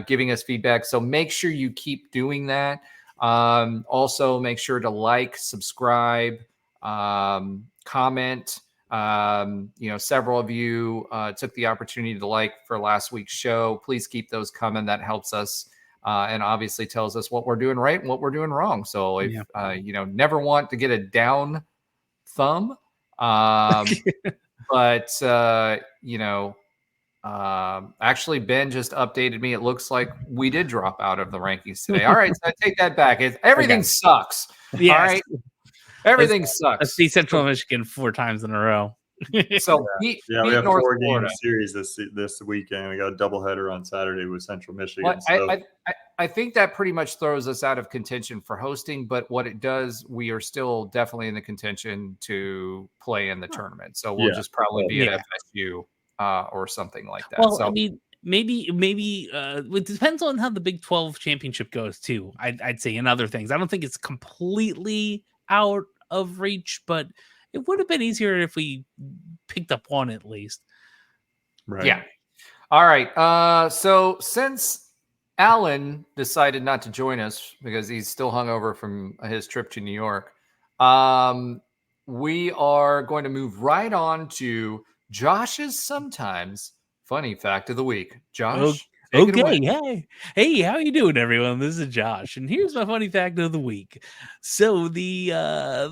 giving us feedback. So make sure you keep doing that. Also, make sure to like, subscribe, comment. Several of you took the opportunity to like for last week's show. Please keep those coming. That helps us and obviously tells us what we're doing right and what we're doing wrong. So if never want to get a down thumb, but actually Ben just updated me. It looks like we did drop out of the rankings today. All right, so I take that back. Everything sucks. Yes. All right, everything sucks. Let's see Central Michigan 4 times in a row. So we have North 4-game Florida series this weekend. We got a doubleheader on Saturday with Central Michigan. Well, I think that pretty much throws us out of contention for hosting, but what it does, we are still definitely in the contention to play in the tournament. So we'll just probably be at FSU or something like that. Well, so, I mean, maybe it depends on how the Big 12 championship goes too. I'd say, and other things. I don't think it's completely out of reach, but it would have been easier if we picked up one at least. Right. Yeah. All right. So since Alan decided not to join us because he's still hungover from his trip to New York, we are going to move right on to Josh's sometimes funny fact of the week. Josh, take it away. Hey, how you doing, everyone? This is Josh, and here's my funny fact of the week. So the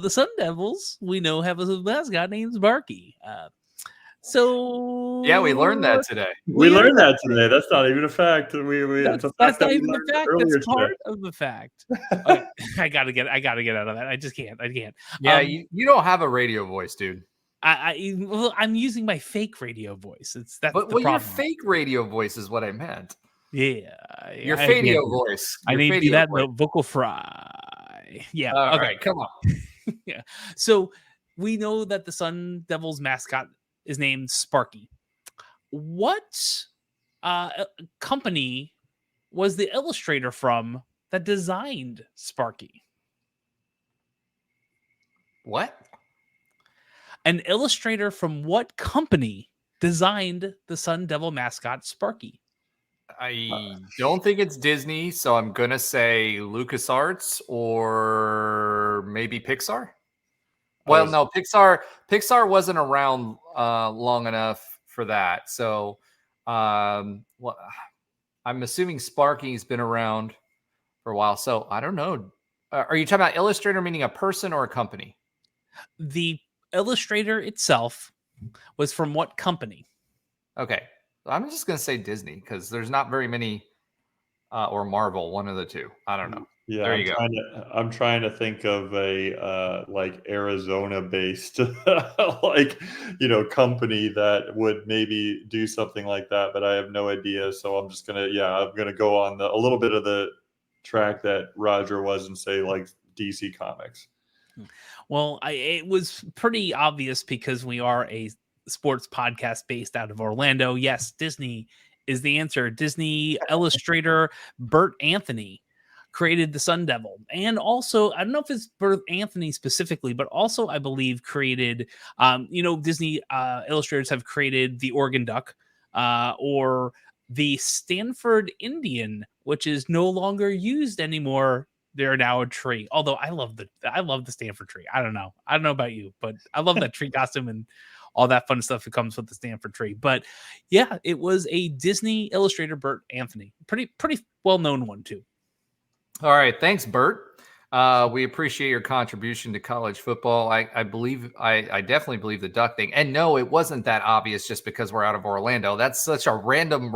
Sun Devils, we know, have a mascot named Sparky. So yeah, we learned that today. We learned that today. That's not even a fact. That's not even a fact. That's part of the fact. I gotta get out of that. I can't. Yeah, you don't have a radio voice, dude. I'm using my fake radio voice. That's the problem. Your fake radio voice is what I meant. Yeah, your radio voice. I need to do that vocal fry. Yeah. All right, come on. Yeah. So we know that the Sun Devils mascot is named Sparky. What company was the illustrator from that designed Sparky? What? An illustrator from what company designed the Sun Devil mascot Sparky? I don't think it's Disney, so I'm going to say LucasArts or maybe Pixar. Well, no, Pixar wasn't around long enough for that. So I'm assuming Sparky's been around for a while. So I don't know. Are you talking about illustrator meaning a person or a company? The illustrator itself was from what company? Okay. I'm just going to say Disney because there's not very many or Marvel, one of the two. I don't know. Yeah, there you go. I'm trying to think of a Arizona-based company that would maybe do something like that, but I have no idea. So I'm just gonna go on a little bit of the track that Roger was and say like DC Comics. Well, it was pretty obvious because we are a sports podcast based out of Orlando. Yes, Disney is the answer. Disney illustrator Bert Anthony created the Sun Devil. And also, I don't know if it's Bert Anthony specifically, but also I believe created, Disney illustrators have created the Oregon Duck or the Stanford Indian, which is no longer used anymore. They're now a tree. Although I love the Stanford tree. I don't know about you, but I love that tree costume and all that fun stuff that comes with the Stanford tree. But yeah, it was a Disney illustrator, Bert Anthony, pretty well known one too. All right, thanks, Bert. We appreciate your contribution to college football. I definitely believe the duck thing. And no, it wasn't that obvious just because we're out of Orlando. That's such a random,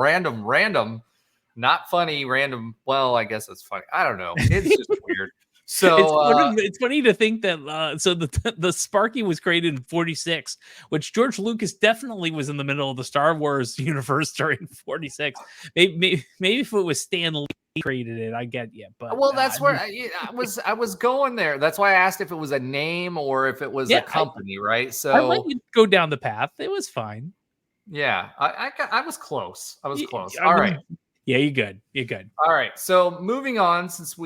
not funny, random. Well, I guess it's funny. I don't know. It's just weird. So it's funny to think that so the Sparky was created in 46, which George Lucas definitely was in the middle of the Star Wars universe during 46. Maybe if it was Stan Lee created it, I get you. But well, that's where I was going there. That's why I asked if it was a name or if it was a company, right? So I let you go down the path. It was fine. Yeah, I was close. All right. Yeah, you're good. All right. So moving on, since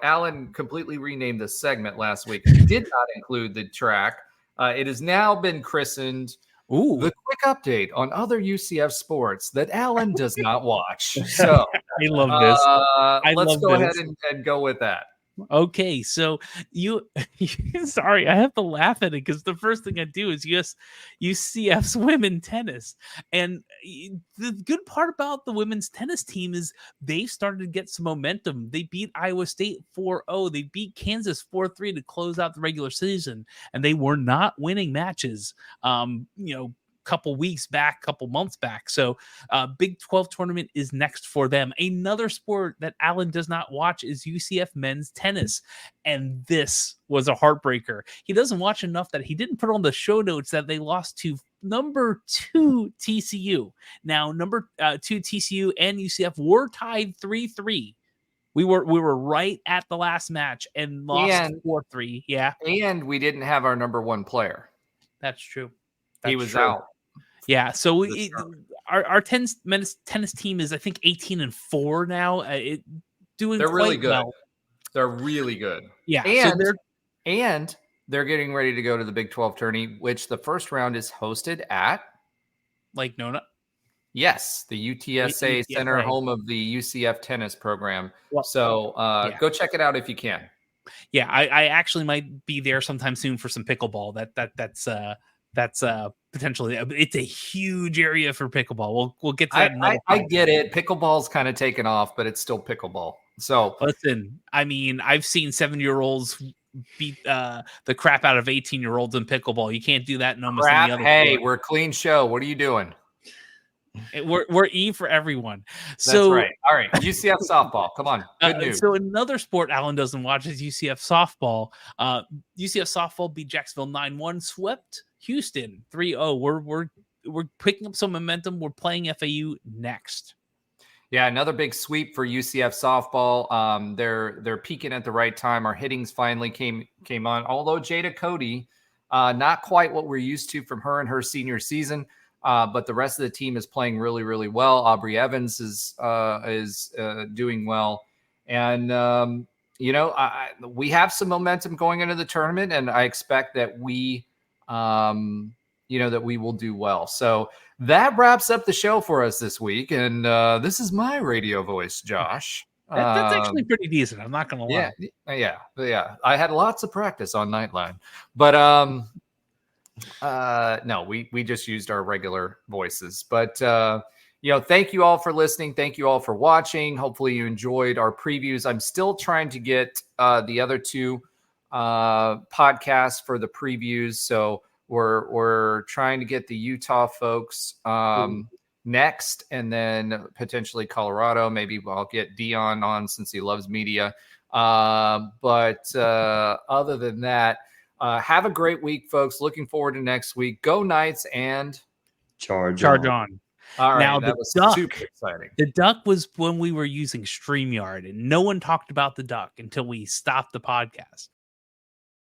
Alan completely renamed this segment last week, he did not include the track. It has now been christened the quick update on other UCF sports that Alan does not watch. So I love this. Let's go ahead and go with that. Okay, so sorry, I have to laugh at it because the first thing I do is UCF's women tennis. And the good part about the women's tennis team is they started to get some momentum. They beat Iowa State 4-0. They beat Kansas 4-3 to close out the regular season. And they were not winning matches, couple months back. So Big 12 tournament is next for them. Another sport that Alan does not watch is UCF men's tennis. And this was a heartbreaker. He doesn't watch enough that he didn't put on the show notes that they lost to number 2 TCU. Now, number 2 TCU and UCF were tied 3-3. We were right at the last match and lost 4-3. Yeah. And we didn't have our number 1 player. That's true. He was out. Yeah, so our men's tennis team is, I think, 18-4 now. They're really good. Well. They're really good. Yeah, and they're getting ready to go to the Big 12 tourney, which the first round is hosted at Lake Nona. Yes, the UTSA Center, home of the UCF tennis program. So go check it out if you can. Yeah, I actually might be there sometime soon for some pickleball. That's potentially, it's a huge area for pickleball. We'll get to that. I get it. Pickleball's kind of taken off, but it's still pickleball. So listen, I mean, I've seen 7-year-olds beat the crap out of 18-year-olds in pickleball. You can't do that in almost any other sport. We're a clean show. What are you doing? We're E for everyone. That's right. All right. UCF softball. Come on. Good news. So another sport Alan doesn't watch is UCF softball. UCF softball beat Jacksonville 9-1, swept Houston 3-0. We're picking up some momentum. We're playing FAU next. Yeah, another big sweep for UCF softball. They're peaking at the right time. Our hittings finally came on. Although Jada Cody, not quite what we're used to from her in her senior season. But the rest of the team is playing really, really well. Aubrey Evans is doing well, and we have some momentum going into the tournament, and I expect that we will do well. So that wraps up the show for us this week, and this is my radio voice, Josh. That's actually pretty decent. I'm not gonna lie. Yeah. I had lots of practice on Nightline, but no, we just used our regular voices. But thank you all for listening. Thank you all for watching. Hopefully you enjoyed our previews. I'm still trying to get the other 2 podcasts for the previews. So we're trying to get the Utah folks next, and then potentially Colorado. Maybe I'll get Dion on since he loves media. But other than that, have a great week, folks. Looking forward to next week. Go Knights and charge on. All right, now, that was super exciting. The duck was when we were using StreamYard, and no one talked about the duck until we stopped the podcast.